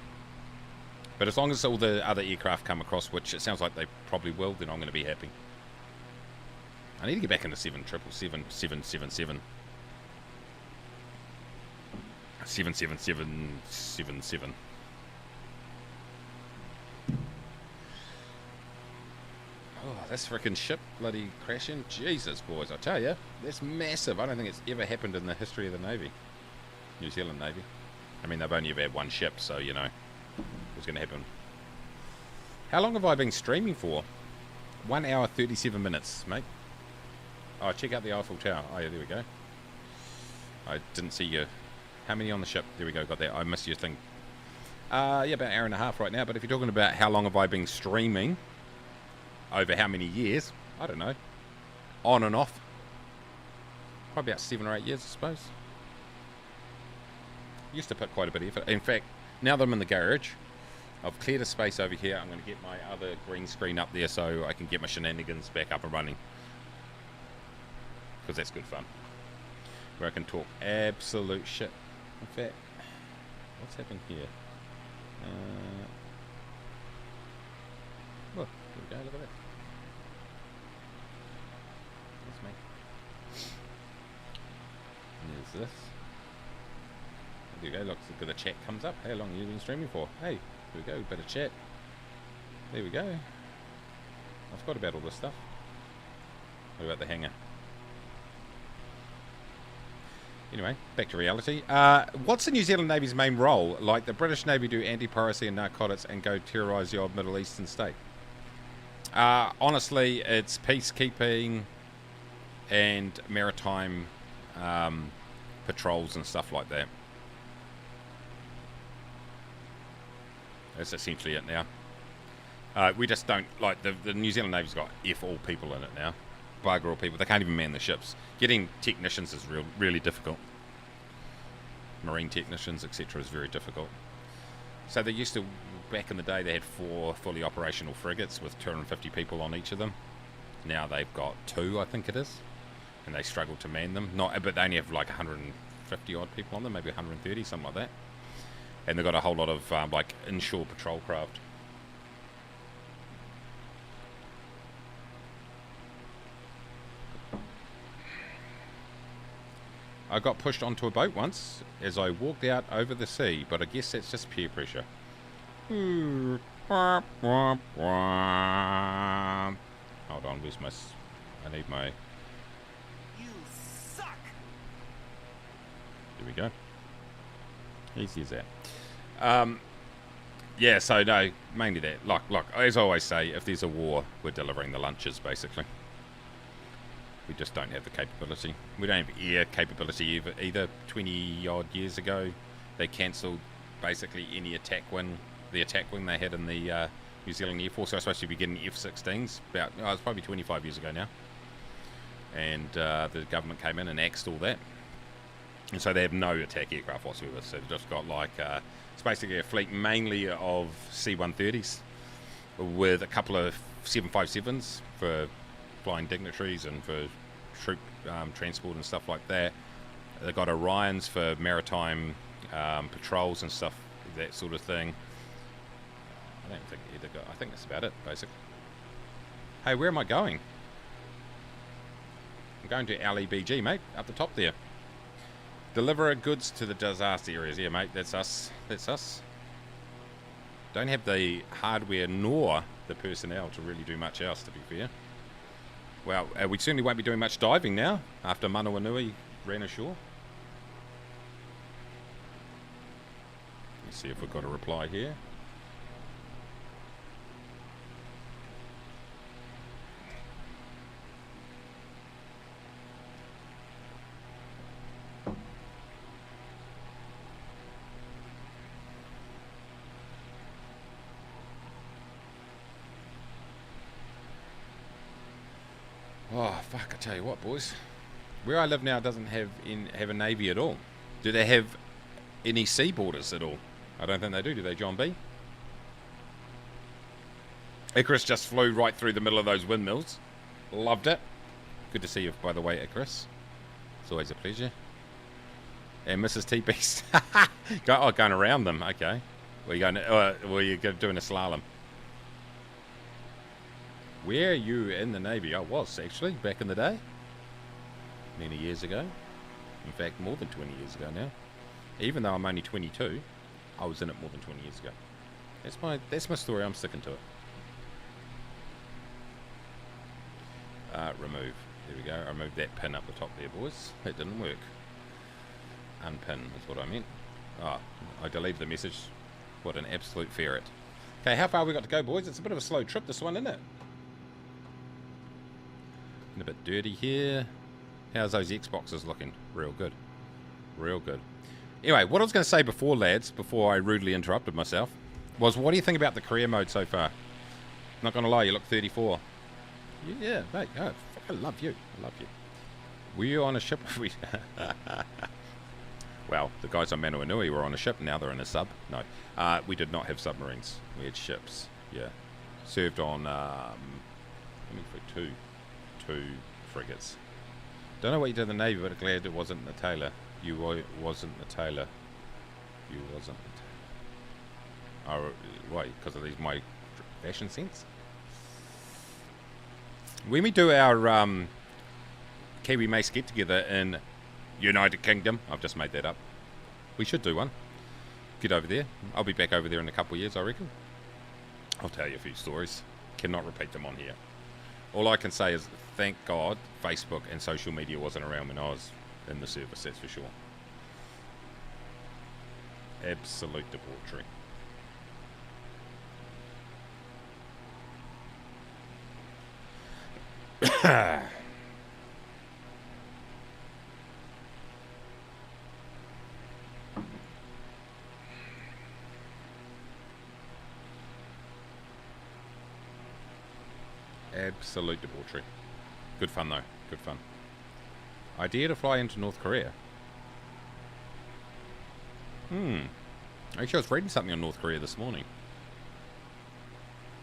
Speaker 3: But as long as all the other aircraft come across, which it sounds like they probably will, then I'm going to be happy. I need to get back into 777, 777. 77777. Oh, this freaking ship bloody crashing. Jesus, boys, I tell you, that's massive. I don't think it's ever happened in the history of the Navy. New Zealand Navy. I mean, they've only ever had one ship, so, you know, it's going to happen. How long have I been streaming for? 1 hour, 37 minutes, mate. Oh, check out the Eiffel Tower. Oh, yeah, there we go. I didn't see you. How many on the ship? There we go, got that. I missed your thing. Yeah, about an hour and a half right now, but if you're talking about how long have I been streaming, over how many years, I don't know. On and off. Probably about 7 or 8 years, I suppose. Used to put quite a bit of effort. In fact, now that I'm in the garage, I've cleared a space over here. I'm going to get my other green screen up there so I can get my shenanigans back up and running. Because that's good fun. Where I can talk absolute shit. In fact, what's happened here? Look, there we go, look at that. That's me. There's this. There you go, look, the chat comes up. How long have you been streaming for? Hey, there we go, bit of chat. There we go. I forgot about all this stuff. What about the hangar? Anyway, back to reality. What's the New Zealand Navy's main role? Like the British Navy do anti-piracy and narcotics and go terrorise the old Middle Eastern state. Honestly, it's peacekeeping and maritime patrols and stuff like that. That's essentially it now. We just don't, like, the New Zealand Navy's got F all people in it now. Bugger all people. They can't even man the ships. Getting technicians is really difficult. Marine technicians, etc. is very difficult. So they used to, back in the day, they had 4 fully operational frigates with 250 people on each of them. Now they've got 2, I think it is. And they struggle to man them. But they only have like 150 odd people on them, maybe 130, something like that. And they've got a whole lot of like inshore patrol craft. I got pushed onto a boat once as I walked out over the sea, but I guess that's just peer pressure. Hold on, where's my... I need my...
Speaker 1: You suck!
Speaker 3: There we go. Easy as that. Yeah, so no, mainly that. Like, as I always say, if there's a war, we're delivering the lunches, basically. We just don't have the capability. We don't have air capability either. 20 odd years ago, they cancelled basically any attack wing. The attack wing they had in the New Zealand Air Force. I was supposed to be getting F-16s. It's probably 25 years ago now. And the government came in and axed all that. And so they have no attack aircraft whatsoever. So they've just got like, it's basically a fleet mainly of C-130s with a couple of 757s for flying dignitaries and for troop transport and stuff like that. They've got Orions for maritime patrols and stuff, that sort of thing. I don't think either got. I think that's about it, basically. Hey, where am I going? I'm going to LEBG, mate, up the top there. Deliver goods to the disaster areas. Yeah, mate, that's us. That's us. Don't have the hardware nor the personnel to really do much else, to be fair. Well, we certainly won't be doing much diving now, after Manawanui ran ashore. Let's see if we've got a reply here. Oh, fuck, I tell you what, boys. Where I live now doesn't have a navy at all. Do they have any sea borders at all? I don't think they do they, John B? Icarus just flew right through the middle of those windmills. Loved it. Good to see you, by the way, Icarus. It's always a pleasure. And Mrs. T-Beast. Going around them. Okay. Were you doing a slalom? Were you in the Navy? I was, actually, back in the day. Many years ago. In fact, more than 20 years ago now. Even though I'm only 22, I was in it more than 20 years ago. That's my story. I'm sticking to it. Remove. There we go. I removed that pin up the top there, boys. That didn't work. Unpin is what I meant. Oh, I deleted the message. What an absolute ferret. Okay, how far we got to go, boys? It's a bit of a slow trip, this one, isn't it? And a bit dirty here. How's those Xboxes looking? Real good. Real good. Anyway, what I was going to say before, lads, before I rudely interrupted myself, was what do you think about the career mode so far? Not going to lie, you look 34. Yeah, mate. Oh, I love you. I love you. Were you on a ship? Well, the guys on Manuanui were on a ship. Now they're in a sub. No. We did not have submarines. We had ships. Yeah. Served on, two frigates. Don't know what you did in the Navy, but glad it wasn't the tailor. You wasn't the tailor. You wasn't the tailor. Oh, why? Because of these my fashion sense? When we do our Kiwi Mace get together in United Kingdom, I've just made that up. We should do one. Get over there. I'll be back over there in a couple of years, I reckon. I'll tell you a few stories. Cannot repeat them on here. All I can say is thank God Facebook and social media wasn't around when I was in the service, that's for sure. Absolute debauchery. Absolute debauchery. Good fun though. Good fun. Idea to fly into North Korea. Actually, I was reading something on North Korea this morning.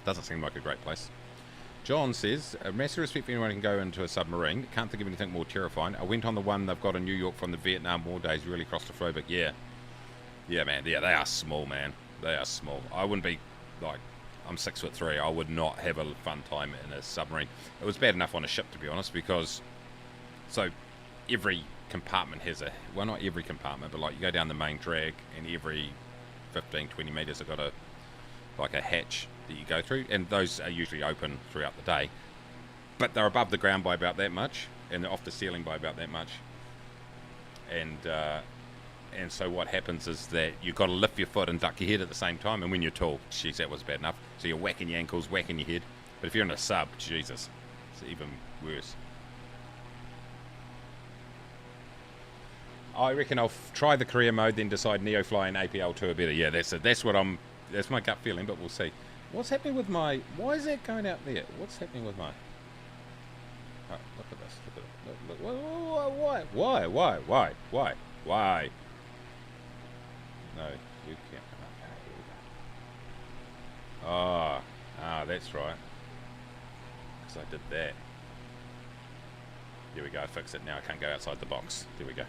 Speaker 3: Doesn't seem like a great place. John says, a massive respect for anyone who can go into a submarine. Can't think of anything more terrifying. I went on the one they've got in New York from the Vietnam War days. Really claustrophobic. Yeah. Yeah, man. Yeah, they are small, man. They are small. I wouldn't be, like, I'm 6'3". I would not have a fun time in a submarine. It was bad enough on a ship, to be honest, because, so, every compartment has a, well, not every compartment, but, like, you go down the main drag, and every 15, 20 metres have got a, like a hatch that you go through, and those are usually open throughout the day, but they're above the ground by about that much, and they're off the ceiling by about that much, and so what happens is that you've got to lift your foot and duck your head at the same time, and when you're tall, jeez, that was bad enough, so you're whacking your ankles, whacking your head, but if you're in a sub, Jesus, it's even worse. I reckon I'll try the career mode, then decide Neofly and APL2 are better. Yeah, that's my gut feeling, but we'll see. What's happening with my... Why is that going out there? What's happening with my... Oh, look at this. Look at it. Why? No, you can't. Ah, that's right. Because I did that. There we go, I fixed it now. I can't go outside the box. There we go.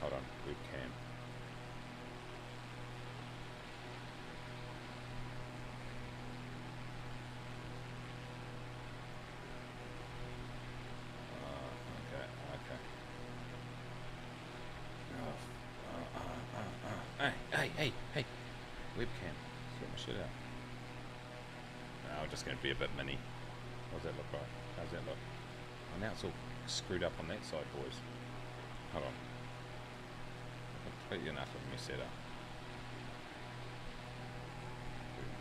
Speaker 3: Hold on, webcam. Hey, webcam. Sort my shit out. No, I'm just going to be a bit mini. What does that look like? How's that look? Oh, now it's all screwed up on that side, boys. Hold on. Completely enough of mess that up.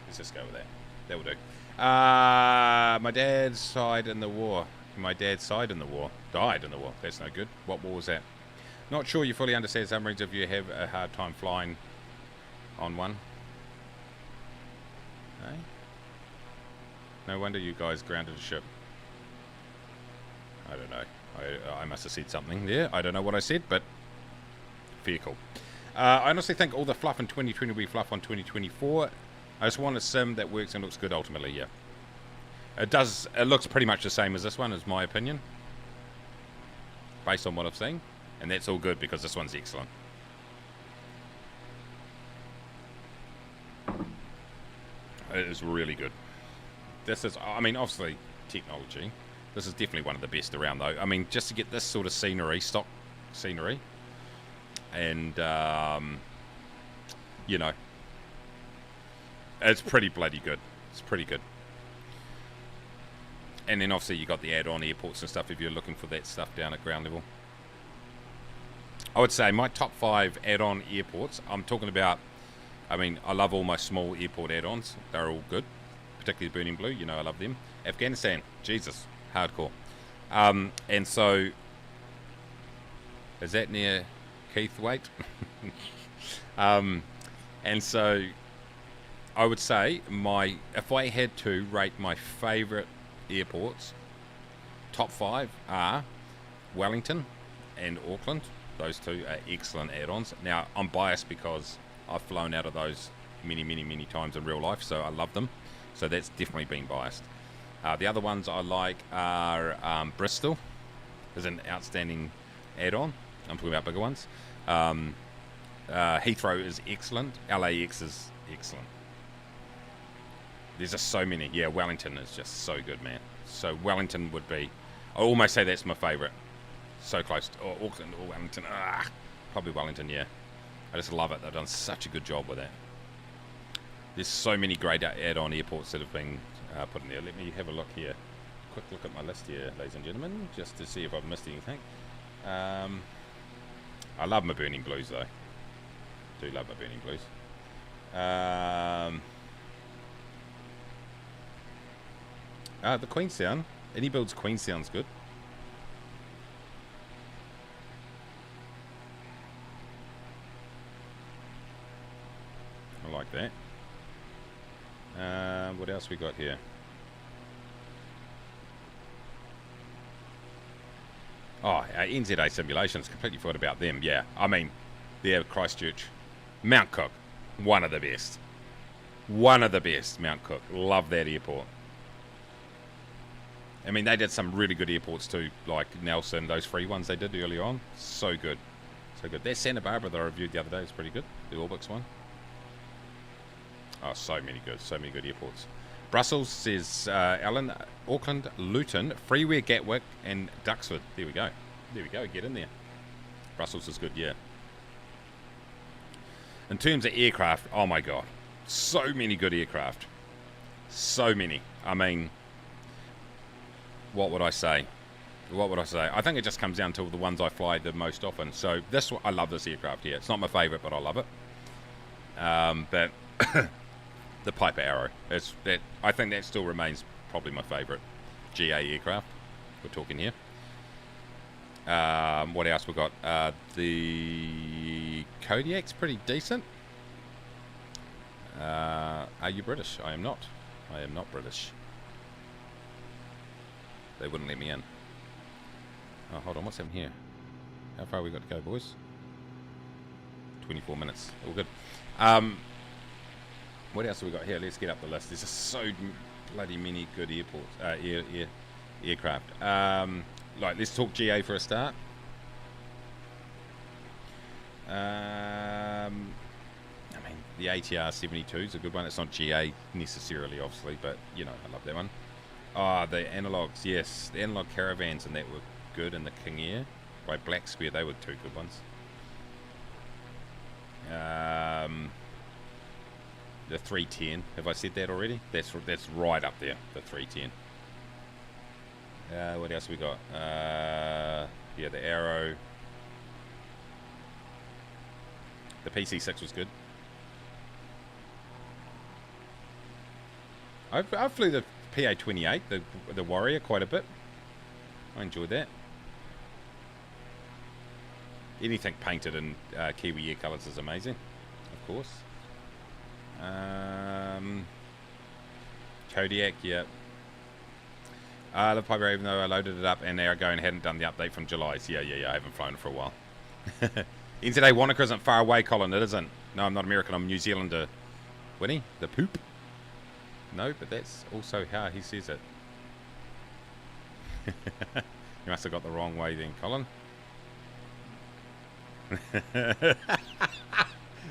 Speaker 3: Let's just go with that. That will do. My dad's side in the war. My dad's side in the war. Died in the war. That's no good. What war was that? Not sure you fully understand submarines if you have a hard time flying on one. Eh? No wonder you guys grounded a ship. I don't know. I must have said something there. I don't know what I said, but vehicle. I honestly think all the fluff in 2020 will be fluff on 2024. I just want a sim that works and looks good ultimately, yeah. It does. It looks pretty much the same as this one, is my opinion, based on what I've seen, and that's all good because this one's excellent. It is really good. This is, I mean, obviously technology. This is definitely one of the best around, though. I mean, just to get this sort of scenery, stock scenery, and you know, it's pretty bloody good. It's pretty good. And then obviously you got the add-on airports and stuff if you're looking for that stuff down at ground level. I would say my top 5 add-on airports, I'm talking about, I mean, I love all my small airport add-ons. They're all good, particularly the Burning Blue. You know I love them. Afghanistan, Jesus, hardcore. And so, is that near Keithwaite? And so, I would say if I had to rate my favourite airports, top 5 are Wellington and Auckland. Those two are excellent add-ons. Now, I'm biased because I've flown out of those many times in real life, so I love them. So that's definitely been biased. The other ones I like are Bristol is an outstanding add-on. I'm talking about bigger ones. Heathrow is excellent. LAX is excellent. There's just so many. Yeah, Wellington is just so good, man. So Wellington would be, I almost say that's my favourite. So close to Auckland or Wellington. Probably Wellington, yeah. I just love it. They've done such a good job with that. There's so many great add-on airports that have been put in there. Let me have a look here. Quick look at my list here, ladies and gentlemen, just to see if I've missed anything. I love my Burning Blues, though. Do love my Burning Blues. The Queenstown. Any builds Queenstown's good. I like that. What else we got here? Oh, NZA Simulations. Completely forgot about them. Yeah, I mean, they're Christchurch. Mount Cook. One of the best. One of the best, Mount Cook. Love that airport. I mean, they did some really good airports too, like Nelson, those free ones they did early on. So good. So good. That Santa Barbara that I reviewed the other day is pretty good. The Orbix one. Oh, so many good airports. Brussels, says Alan. Auckland, Luton, Freeware, Gatwick, and Duxford. There we go. There we go. Get in there. Brussels is good, yeah. In terms of aircraft, oh my god. So many good aircraft. So many. I mean, what would I say? What would I say? I think it just comes down to the ones I fly the most often. So this one, I love this aircraft here. It's not my favourite, but I love it. But the Piper Arrow. I think that still remains probably my favourite GA aircraft. We're talking here. What else we got? The Kodiak's pretty decent. Are you British? I am not. I am not British. They wouldn't let me in. Oh, hold on. What's happening here? How far we got to go, boys? 24 minutes. All good. What else have we got here? Let's get up the list. There's just so bloody many good airports, aircraft. Like, let's talk GA for a start. I mean, the ATR 72 is a good one. It's not GA necessarily, obviously, but, you know, I love that one. Oh, the analogs, yes. The analog caravans and that were good, and the King Air by Black Square, they were two good ones. The 310, have I said that already? That's right up there, the 310. What else we got? Yeah, the Arrow. The PC6 was good. I flew the PA-28, the Warrior, quite a bit. I enjoyed that. Anything painted in Kiwi Air colours is amazing, of course. Kodiak, yeah. The Piper, even though I loaded it up an hour ago and hadn't done the update from July. So yeah, I haven't flown it for a while. NZA Wanaka isn't far away, Colin. It isn't. No, I'm not American. I'm New Zealander. Winnie, the poop? No, but that's also how he says it. You must have got the wrong way then, Colin.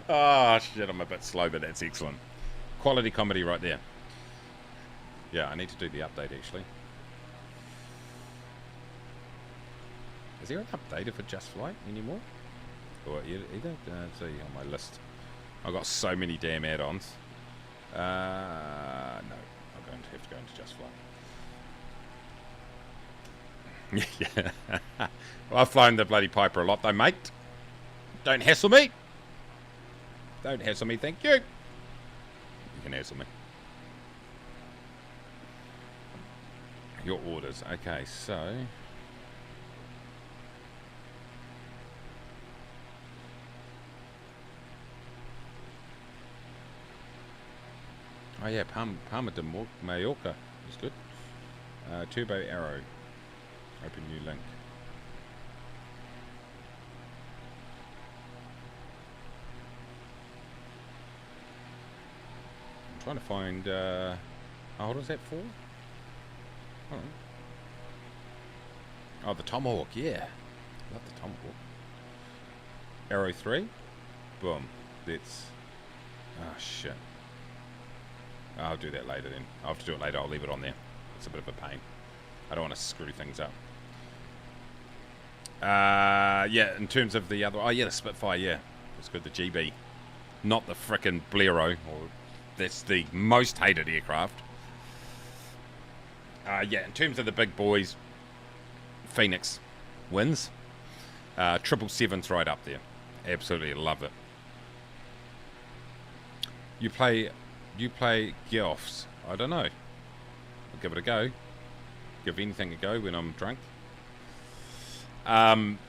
Speaker 3: Oh, shit, I'm a bit slow, but that's excellent. Quality comedy right there. Yeah, I need to do the update, actually. Is there an update for Just Flight anymore? Or either? Let's see on my list. I've got so many damn add-ons. No, I'm going to have to go into Just Flight. Yeah. Well, I've flown the bloody Piper a lot though, mate. Don't hassle me. Don't hassle me, thank you. You can hassle me. Your orders. Okay, so... Oh yeah, Palma de Mallorca is good. Turbo Arrow. Open new link. I'm trying to find... how old is that for? Oh, the Tomahawk, yeah. Love the Tomahawk. Arrow 3. Boom. That's... Oh, shit. I'll do that later then. I'll have to do it later. I'll leave it on there. It's a bit of a pain. I don't want to screw things up. Yeah, in terms of the other... Oh, yeah, the Spitfire, yeah. It's good, the GB. Not the frickin' Blaireau. That's the most hated aircraft. Yeah, in terms of the big boys, Phoenix wins. 777's right up there. Absolutely love it. You play GEFORCE? I don't know. I'll give it a go. Give anything a go when I'm drunk. Yeah,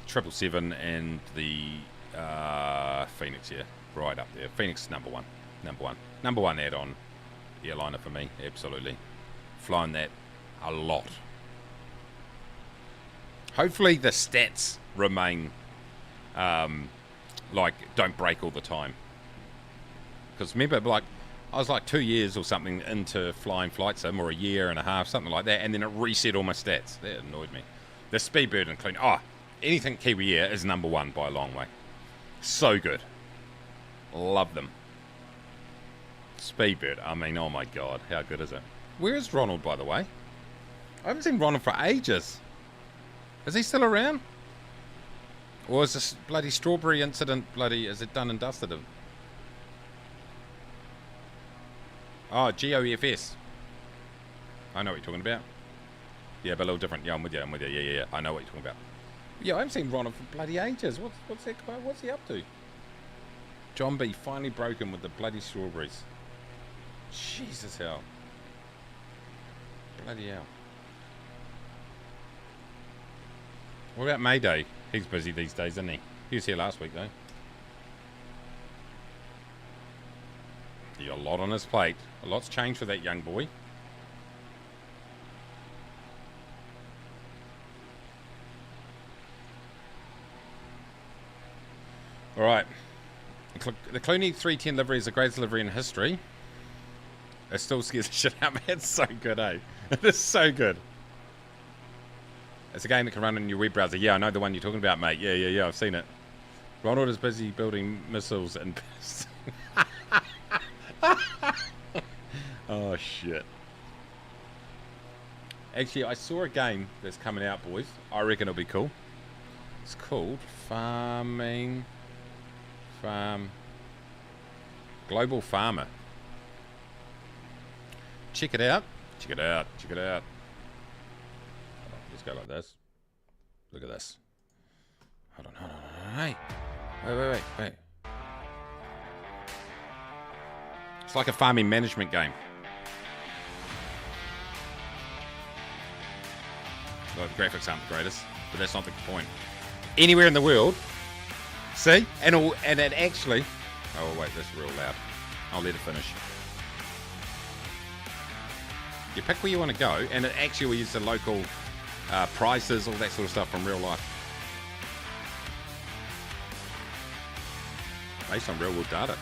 Speaker 3: 777 and the Phoenix, yeah, right up there. Phoenix number one. Number one add-on airliner for me, absolutely. Flown that a lot. Hopefully the stats remain like don't break all the time. Because remember, like I was like 2 years or something into flying flight sim, or a year and a half, something like that, and then it reset all my stats. That annoyed me. The Speedbird and clean. Oh, anything Kiwi Air is number one by a long way. So good. Love them. Speedbird. I mean, oh my god, how good is it? Where is Ronald, by the way? I haven't seen Ronald for ages. Is he still around? Or is this bloody strawberry incident is it done and dusted? Oh, GOFS. I know what you're talking about. Yeah, but a little different. Yeah, I'm with you. Yeah. I know what you're talking about. Yeah, I haven't seen Ronald for bloody ages. What's that about? What's he up to? John B. finally broken with the bloody strawberries. Jesus hell. Bloody hell. What about Mayday? He's busy these days, isn't he? He was here last week, though. He got a lot on his plate. A lot's changed for that young boy. Alright. The Clooney 310 livery is the greatest livery in history. It still scares the shit out of me. It's so good, eh? It is so good. It's a game that can run in your web browser. Yeah, I know the one you're talking about, mate. Yeah, I've seen it. Ronald is busy building missiles and... Oh, shit. Actually, I saw a game that's coming out, boys. I reckon it'll be cool. It's called Global Farmer. Check it out. Let's go like this. Look at this. Hold on. Hey. Wait. It's like a farming management game. Well, the graphics aren't the greatest, but that's not the point. Anywhere in the world. See? And it actually... Oh, wait, that's real loud. I'll let it finish. You pick where you want to go, and it actually will use the local prices, all that sort of stuff from real life. Based on real world data.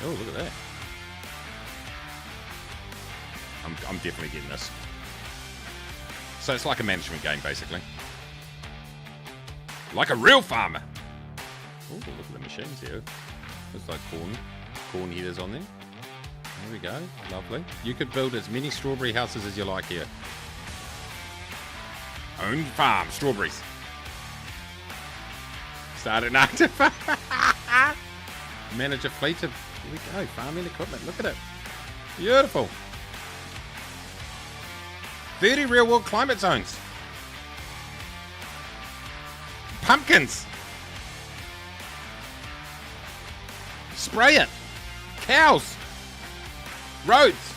Speaker 3: Oh, look at that. I'm definitely getting this. So it's like a management game, basically. Like a real farmer. Oh, look at the machines here. Looks like corn headers on there. There we go. Lovely. You could build as many strawberry houses as you like here. Own farm, strawberries. Start an active. Manage a fleet of, here we go, farming equipment. Look at it. Beautiful. 30 real world climate zones. Pumpkins. Spray it. Cows. Roads.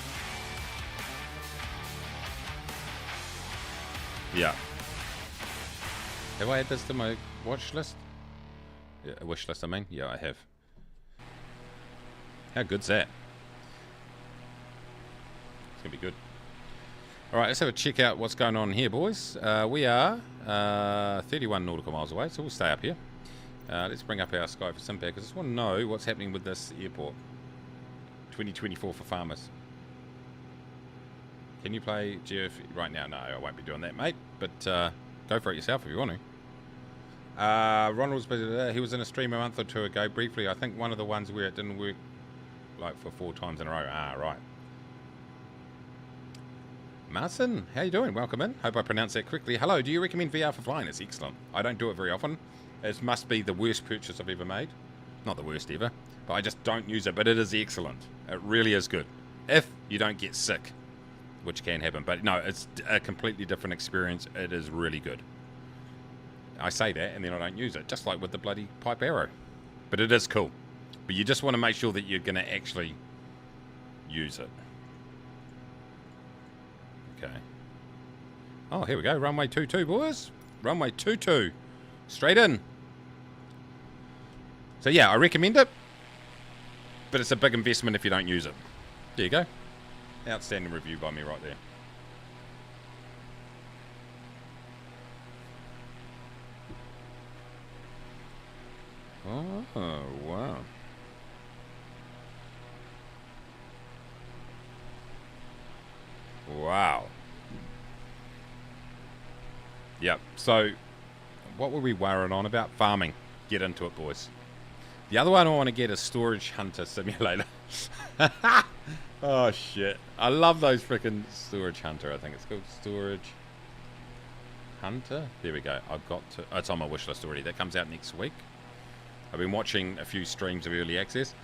Speaker 3: Yeah. Have I added this to my watch list? Yeah, wish list, I mean. Yeah, I have. How good's that? It's going to be good. Alright, let's have a check out what's going on here, boys. We are 31 nautical miles away, so we'll stay up here. Let's bring up our sky for Simpad, because I just want to know what's happening with this airport. 2024 for farmers. Can you play GF right now? No, I won't be doing that, mate. But go for it yourself if you want to. Ronald's he was in a stream a month or two ago, briefly. I think one of the ones where it didn't work like for 4 times in a row. Ah, right. Martin, how you doing? Welcome in. Hope I pronounced that correctly. Hello, do you recommend VR for flying? It's excellent. I don't do it very often. It must be the worst purchase I've ever made. Not the worst ever, but I just don't use it. But it is excellent. It really is good. If you don't get sick, which can happen. But no, it's a completely different experience. It is really good. I say that and then I don't use it, just like with the bloody pipe arrow. But it is cool. But you just want to make sure that you're going to actually use it. Okay. Oh, here we go. Runway 22, boys. Runway 22. Straight in. So yeah, I recommend it. But it's a big investment if you don't use it. There you go. Outstanding review by me right there. Oh, wow. Wow. Yep. So, what were we worrying on about? Farming. Get into it, boys. The other one I want to get is Storage Hunter Simulator. Oh, shit. I love those freaking Storage Hunter, I think it's called. Storage Hunter. There we go. I've got to... Oh, it's on my wish list already. That comes out next week. I've been watching a few streams of early access.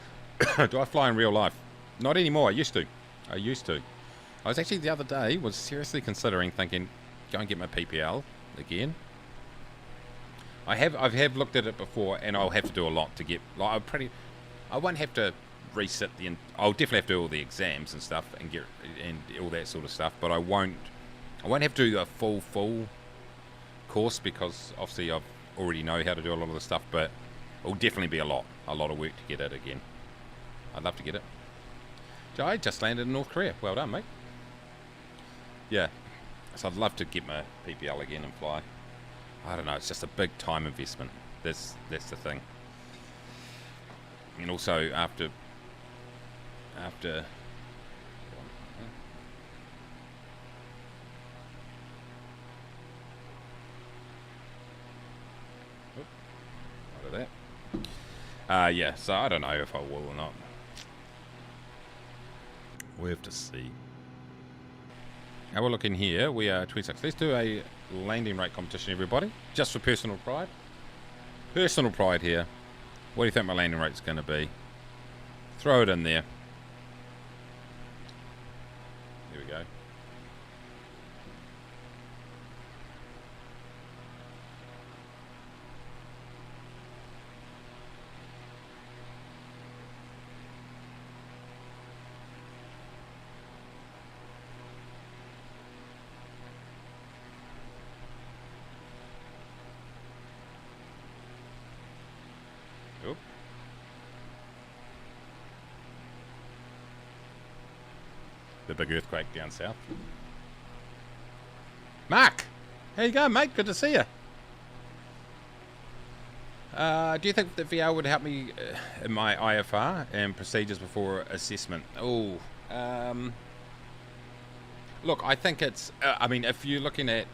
Speaker 3: Do I fly in real life? Not anymore. I used to. I was actually, the other day, was seriously considering thinking, go and get my PPL again. I have looked at it before, and I'll have to do a lot to get... Like, I won't have to reset the... I'll definitely have to do all the exams and stuff, and get and all that sort of stuff, but I won't have to do a full course, because obviously I already know how to do a lot of the stuff, but it'll definitely be a lot of work to get it again. I'd love to get it. I just landed in North Korea. Well done, mate. Yeah. So I'd love to get my PPL again and fly. I don't know. It's just a big time investment. That's the thing. And also after. Out of that. Yeah. So I don't know if I will or not. We have to see. How we're looking here, we are 26. Let's do a landing rate competition, everybody. Just for personal pride. Personal pride here. What do you think my landing rate's going to be? Throw it in there. Here we go. Oop. The big earthquake down south. Mark! How you going, mate? Good to see you. Do you think that VR would help me in my IFR and procedures before assessment? Oh, look, I think it's. I mean, if you're looking at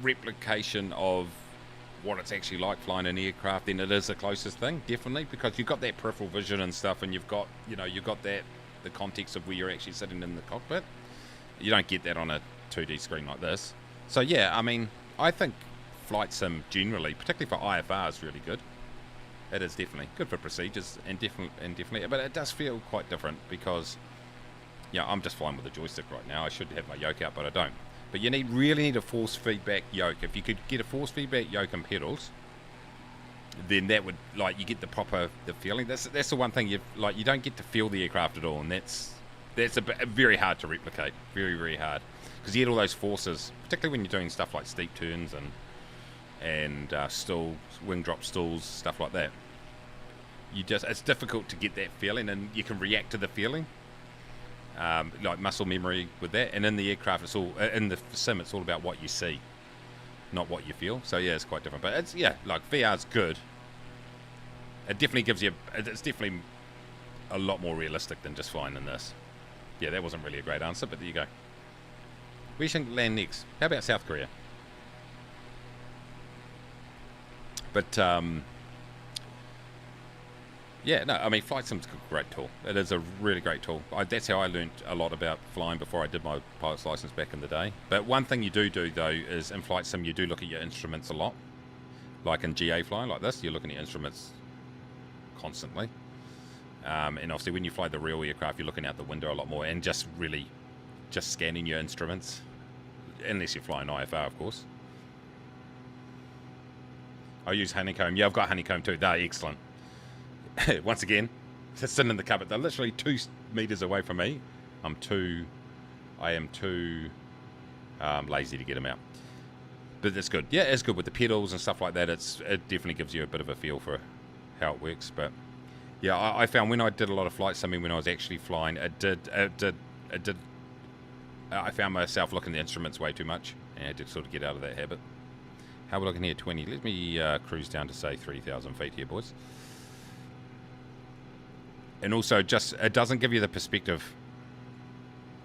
Speaker 3: replication of what it's actually like flying an aircraft, then it is the closest thing, definitely, because you've got that peripheral vision and stuff, and you've got that the context of where you're actually sitting in the cockpit. You don't get that on a 2D screen like this. So yeah, I mean, I think flight sim generally, particularly for IFR, is really good. It is definitely good for procedures, and definitely, but it does feel quite different because, yeah, I'm just flying with a joystick right now. I should have my yoke out, but I don't. But you really need a force feedback yoke. If you could get a force feedback yoke and pedals, then that would, like, you get the feeling. That's the one thing you don't get to feel the aircraft at all, and that's very hard to replicate. Very, very hard, because you get all those forces, particularly when you're doing stuff like steep turns and stalls, wing drop stalls, stuff like that. It's difficult to get that feeling, and you can react to the feeling. Like muscle memory with that, and in the aircraft, it's all in the sim. It's all about what you see, not what you feel. So yeah, it's quite different. But it's like VR's good. It definitely gives you. It's definitely a lot more realistic than just flying in this. Yeah, that wasn't really a great answer, but there you go. Where should you land next? How about South Korea? But yeah, no, I mean, Flight Sim's a great tool. It is a really great tool. That's how I learned a lot about flying before I did my pilot's license back in the day. But one thing you do though, is in Flight Sim, you do look at your instruments a lot. Like in GA flying like this, you're looking at instruments constantly. And obviously when you fly the real aircraft, you're looking out the window a lot more and just scanning your instruments. Unless you're flying IFR, of course. I use honeycomb. Yeah, I've got honeycomb too. They're excellent. Once again, sitting in the cupboard. They're literally 2 meters away from me. I am too lazy to get them out. But it's good. Yeah, it's good with the pedals and stuff like that. It definitely gives you a bit of a feel for how it works. But yeah, I found when I did a lot of flight simming when I was actually flying, I found myself looking at the instruments way too much, and I had to sort of get out of that habit. How are we looking here? 20. Let me cruise down to say 3,000 feet here, boys. And also, it doesn't give you the perspective,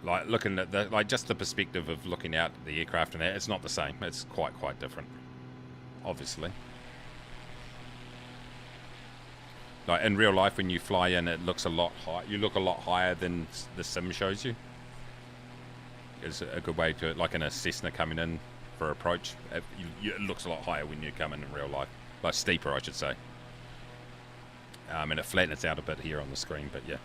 Speaker 3: like looking at just the perspective of looking out at the aircraft and that. It's not the same. It's quite different, obviously. Like in real life, when you fly in, it looks a lot high. You look a lot higher than the sim shows you. It's a good way to, like in a Cessna coming in for approach. It looks a lot higher when you come in real life, like steeper, I should say. And it flattens out a bit here on the screen, but yeah.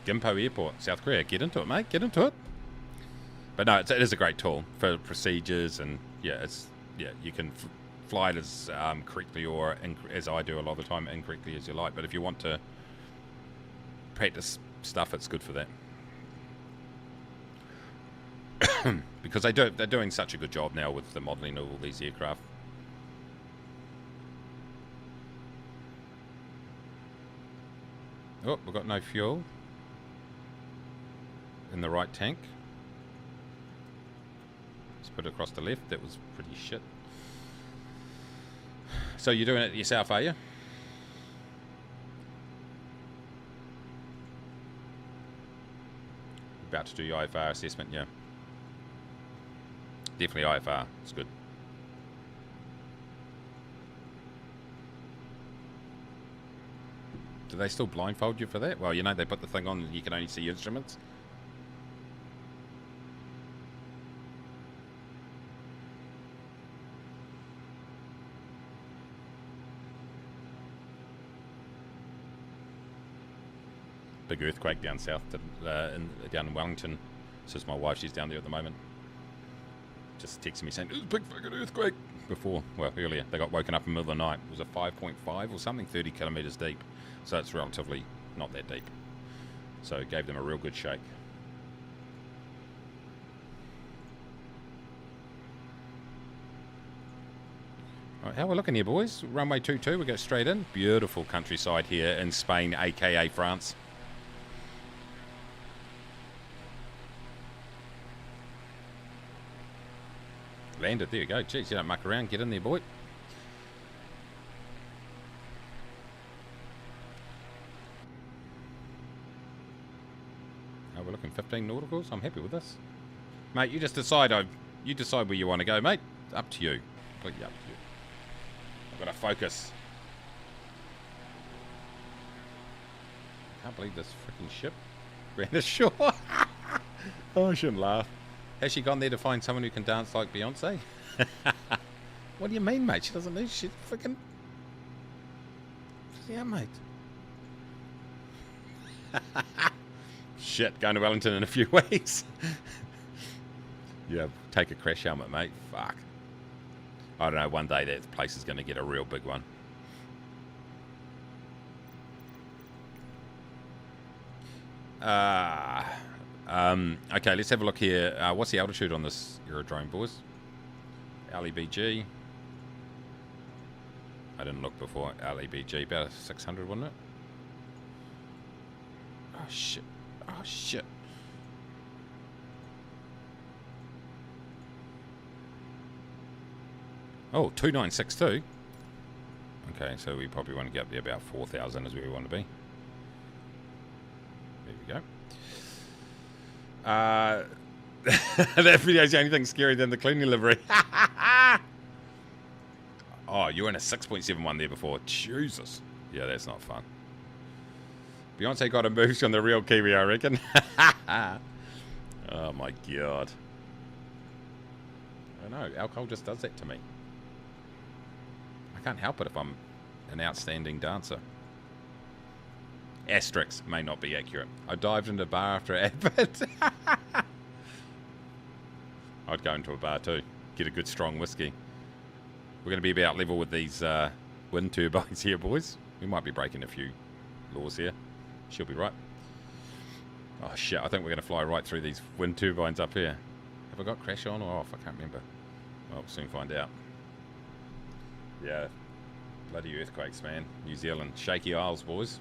Speaker 3: Gimpo Airport, South Korea. Get into it, mate. Get into it. But no, it is a great tool for procedures, and yeah, you can fly it as correctly or as I do a lot of the time, incorrectly as you like. But if you want to practice stuff, it's good for that. Because they're doing such a good job now with the modelling of all these aircraft. Oh, we've got no fuel in the right tank. Let's put it across the left. That was pretty shit. So you're doing it yourself, are you? About to do your IFR assessment, yeah. Definitely IFR. It's good. Do they still blindfold you for that? Well, you know, they put the thing on and you can only see your instruments. Big earthquake down south, down in Wellington. Says my wife, she's down there at the moment. Just texting me saying, "There's a big fucking earthquake." Earlier. They got woken up in the middle of the night. It was a 5.5 or something, 30 kilometres deep. So it's relatively not that deep. So it gave them a real good shake. All right, how we're looking here, boys? Runway 22, we go straight in. Beautiful countryside here in Spain, aka France. landed. There you go. Jeez, you don't muck around. Get in there, boy. Oh, we're looking 15 nauticals. I'm happy with this. Mate, you just decide. You decide where you want to go, mate. It's up to you. Completely up to you. I've got to focus. I can't believe this freaking ship ran ashore. Oh, I shouldn't laugh. Has she gone there to find someone who can dance like Beyonce? What do you mean, mate? She doesn't need shit. Freaking. Yeah, mate. Shit, going to Wellington in a few weeks. Yeah, take a crash helmet, mate. Fuck. I don't know, one day that place is going to get a real big one. Okay, let's have a look here. What's the altitude on this aerodrome, boys? LEBG. I didn't look before. LEBG, about 600, wasn't it? Oh, shit. Oh, shit. Oh, 2962. Okay, so we probably want to get up there about 4,000 is where we want to be. There we go. That video's the only thing scarier than the cleaning livery. Oh, you were in a 6.71 there before. Jesus. Yeah, that's not fun. Beyonce got a boost on the real Kiwi, I reckon. Oh, my God. I don't know. Alcohol just does that to me. I can't help it if I'm an outstanding dancer. Asterix may not be accurate. I dived into a bar after Advent. I'd go into a bar too. Get a good strong whiskey. We're going to be about level with these wind turbines here, boys. We might be breaking a few laws here. She'll be right. Oh shit, I think we're going to fly right through these wind turbines up here. Have I got crash on or off? I can't remember. Well, we'll soon find out. Yeah. Bloody earthquakes, man. New Zealand. Shaky Isles, boys.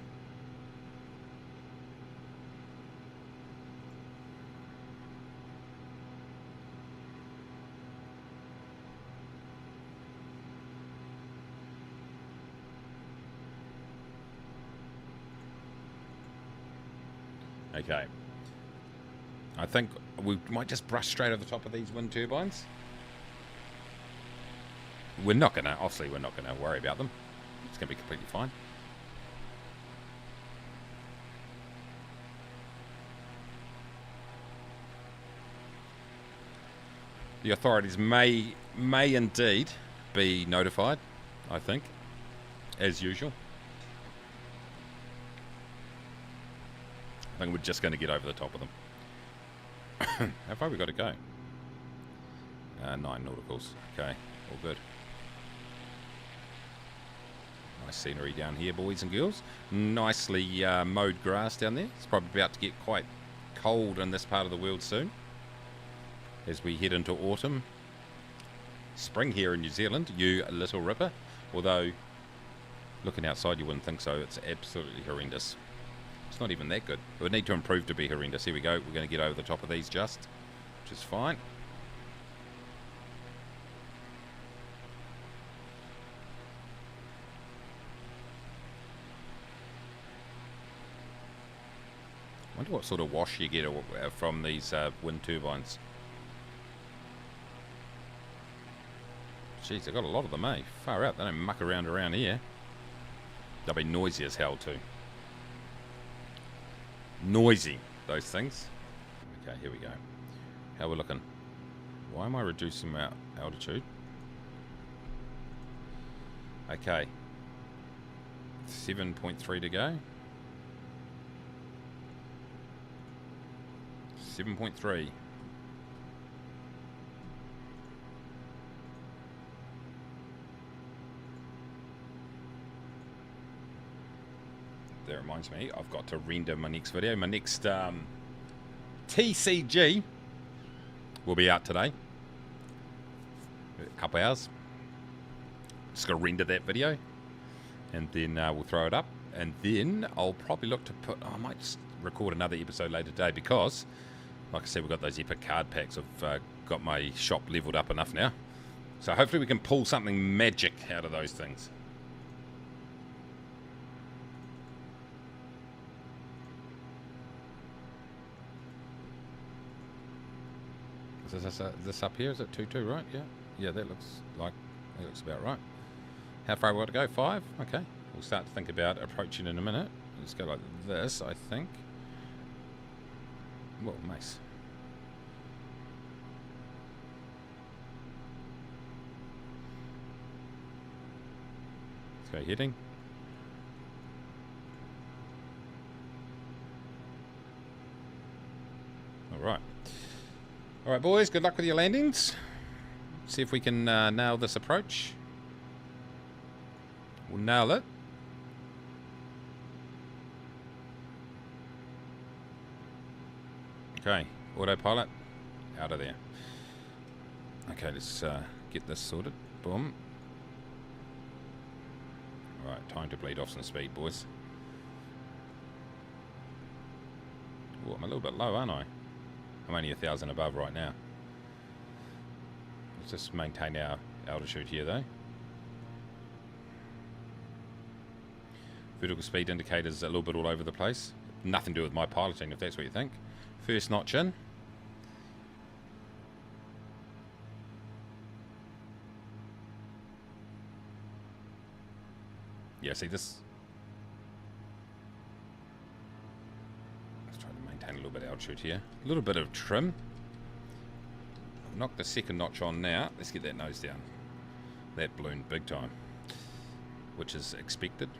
Speaker 3: Okay. I think we might just brush straight over the top of these wind turbines. We're not going to, obviously we're not going to worry about them. It's going to be completely fine. The authorities may indeed be notified, I think, as usual. I think we're just going to get over the top of them. How far have we got to go? 9 nauticals. Okay, all good. Nice scenery down here, boys and girls. Nicely mowed grass down there. It's probably about to get quite cold in this part of the world soon, as we head into autumn. Spring here in New Zealand, you little ripper. Although, looking outside you wouldn't think so. It's absolutely horrendous. It's not even that good. It would need to improve to be horrendous. Here we go. We're going to get over the top of these just, which is fine. I wonder what sort of wash you get from these wind turbines. Jeez, they've got a lot of them, eh? Far out. They don't muck around here. They'll be noisy as hell too. Noisy, those things. Okay, here we go. How we're looking. Why am I reducing my altitude? Okay. 7.3 to go. 7.3. That reminds me, I've got to render my next video. My next TCG will be out today. A couple hours. Just got to render that video. And then we'll throw it up. And then I'll probably look to put... I might just record another episode later today because, like I said, we've got those epic card packs. I've got my shop leveled up enough now. So hopefully we can pull something magic out of those things. Is this up here? Is it 2-2, right? Yeah. Yeah, that looks about right. How far have we got to go? 5? Okay. We'll start to think about approaching in a minute. Let's go like this, I think. Whoa, mace. Let's go heading. Alright. Alright, boys, good luck with your landings. See if we can nail this approach. We'll nail it. Okay, autopilot, out of there. Okay, let's get this sorted. Boom. Alright, time to bleed off some speed, boys. Oh, I'm a little bit low, aren't I? I'm only 1,000 above right now. Let's just maintain our altitude here, though. Vertical speed indicators a little bit all over the place. Nothing to do with my piloting, if that's what you think. First notch in. Yeah, see this. Let's try to maintain a little bit of altitude here. A little bit of trim. Knock the second notch on now. Let's get that nose down. That ballooned big time, which is expected.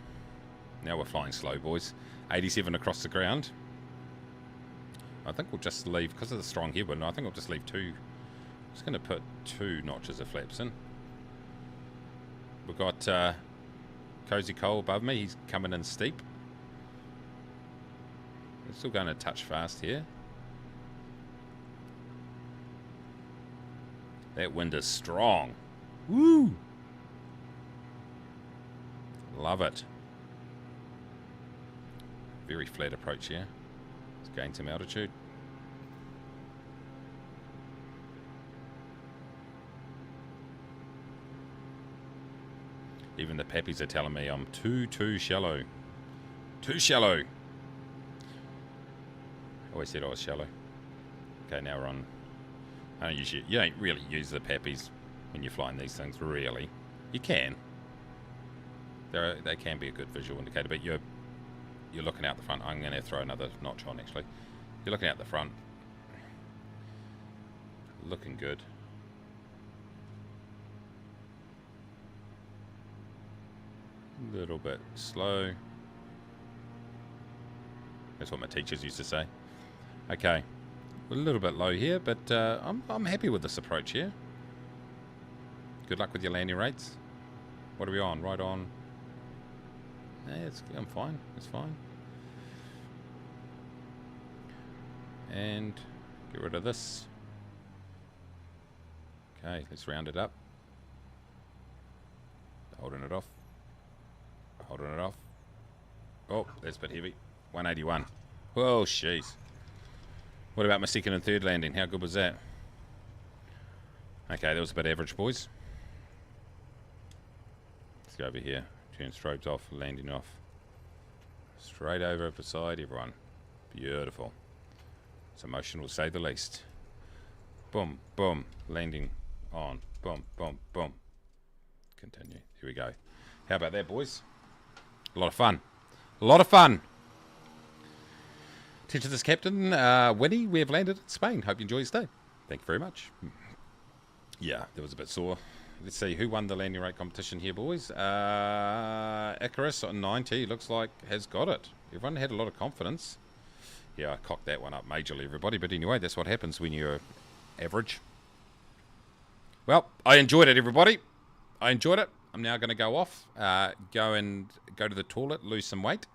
Speaker 3: Now we're flying slow, boys. 87 across the ground. I think we'll just leave, because of the strong headwind, I think we'll just leave 2. I'm just going to put 2 notches of flaps in. We've got Cozy Cole above me. He's coming in steep. We're still going to touch fast here. That wind is strong. Woo! Love it. Very flat approach here. Let's gain some altitude. Even the pappies are telling me I'm too shallow. Too shallow. I always said I was shallow. Okay, now we're on. You don't really use the pappies when you're flying these things, really. You can. They can be a good visual indicator, but you're looking out the front. I'm going to throw another notch on, actually. You're looking out the front. Looking good. A little bit slow. That's what my teachers used to say. Okay. We're a little bit low here, but I'm happy with this approach here. Good luck with your landing rates. What are we on? Right on. Yeah, I'm fine. It's fine. And get rid of this. Okay, let's round it up. Holding it off. Holding it off. Oh, that's a bit heavy. 181. Whoa, jeez. What about my second and third landing? How good was that? Okay, that was a bit average, boys. Let's go over here. Turn strobes off, landing off. Straight over beside everyone. Beautiful. It's emotional, to say the least. Boom, boom. Landing on. Boom, boom, boom. Continue. Here we go. How about that, boys? A lot of fun. A lot of fun. Attention to this captain, Winnie. We have landed in Spain. Hope you enjoy your stay. Thank you very much. Yeah, that was a bit sore. Let's see who won the landing rate competition here, boys. Icarus on 90 looks like has got it. Everyone had a lot of confidence. Yeah, I cocked that one up majorly, everybody. But anyway, that's what happens when you're average. Well, I enjoyed it, everybody. I enjoyed it. I'm now going to go off, go to the toilet, lose some weight.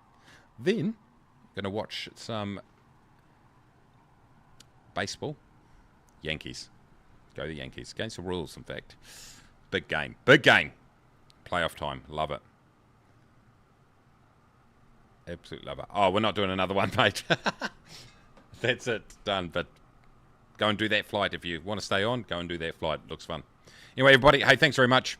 Speaker 3: Then, going to watch some baseball. Yankees. Go the Yankees. Against the Royals, in fact. Big game. Big game. Playoff time. Love it. Absolutely love it. Oh, we're not doing another one, mate. That's it. Done. But go and do that flight. If you want to stay on, go and do that flight. Looks fun. Anyway, everybody, hey, thanks very much.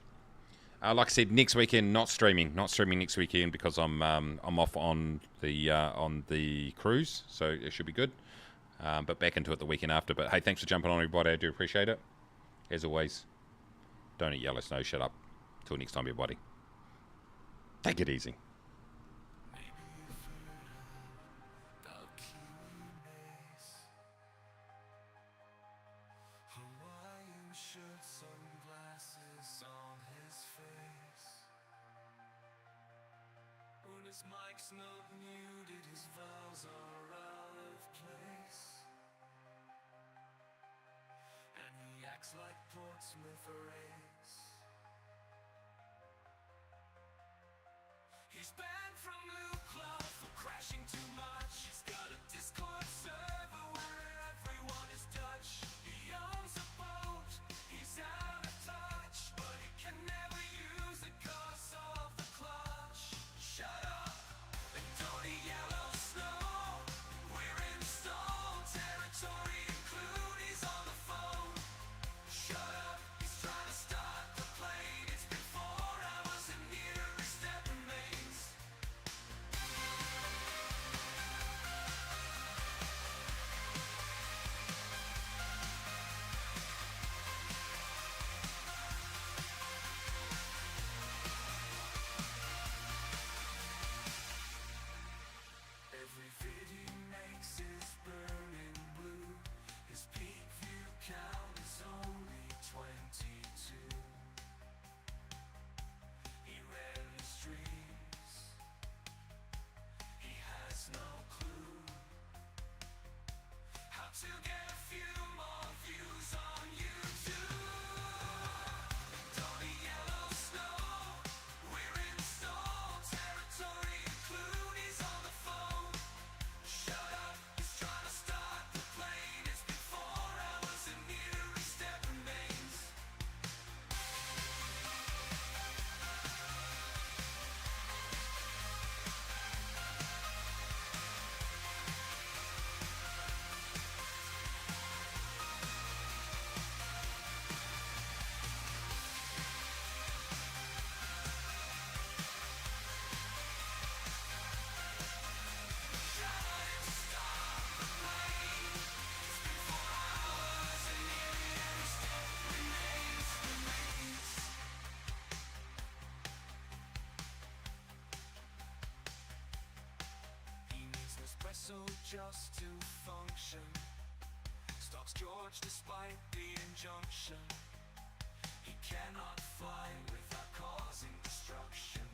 Speaker 3: Like I said, next weekend not streaming next weekend because I'm off on the cruise, so it should be good. But back into it the weekend after. But hey, thanks for jumping on, everybody. I do appreciate it. As always, don't eat yellow snow. Shut up. Till next time, everybody. Take it easy.
Speaker 1: Maybe you've heard of Kiwi Mace. Hawaiian shirt, sunglasses on his face. When his mic's not muted, his vowels are out of place. And he acts like Portsmouth race. He's banned from Loot Club for crashing too much. He's got a Discord server where everyone is Dutch. He owns a boat, he's out of touch, but he can never use it 'cause of the clutch. Shut up and don't eat yellow snow. We're in stone territory, include he's on the phone. Shut up, he's trying to start the plane. It's been 4 hours and nearly step remains. Every vid he makes is burning blue. His peak view count is only 22. He rarely streams. He has no clue how to get a few more views on YouTube. Don't eat yellow snow. We're in stone territory. Clooney's on the phone. Shut up, he's trying to start the plane. It's been 4 hours and nearly step remains. He needs Nespresso just to function. Stalks George despite the injunction. He cannot fly without causing destruction.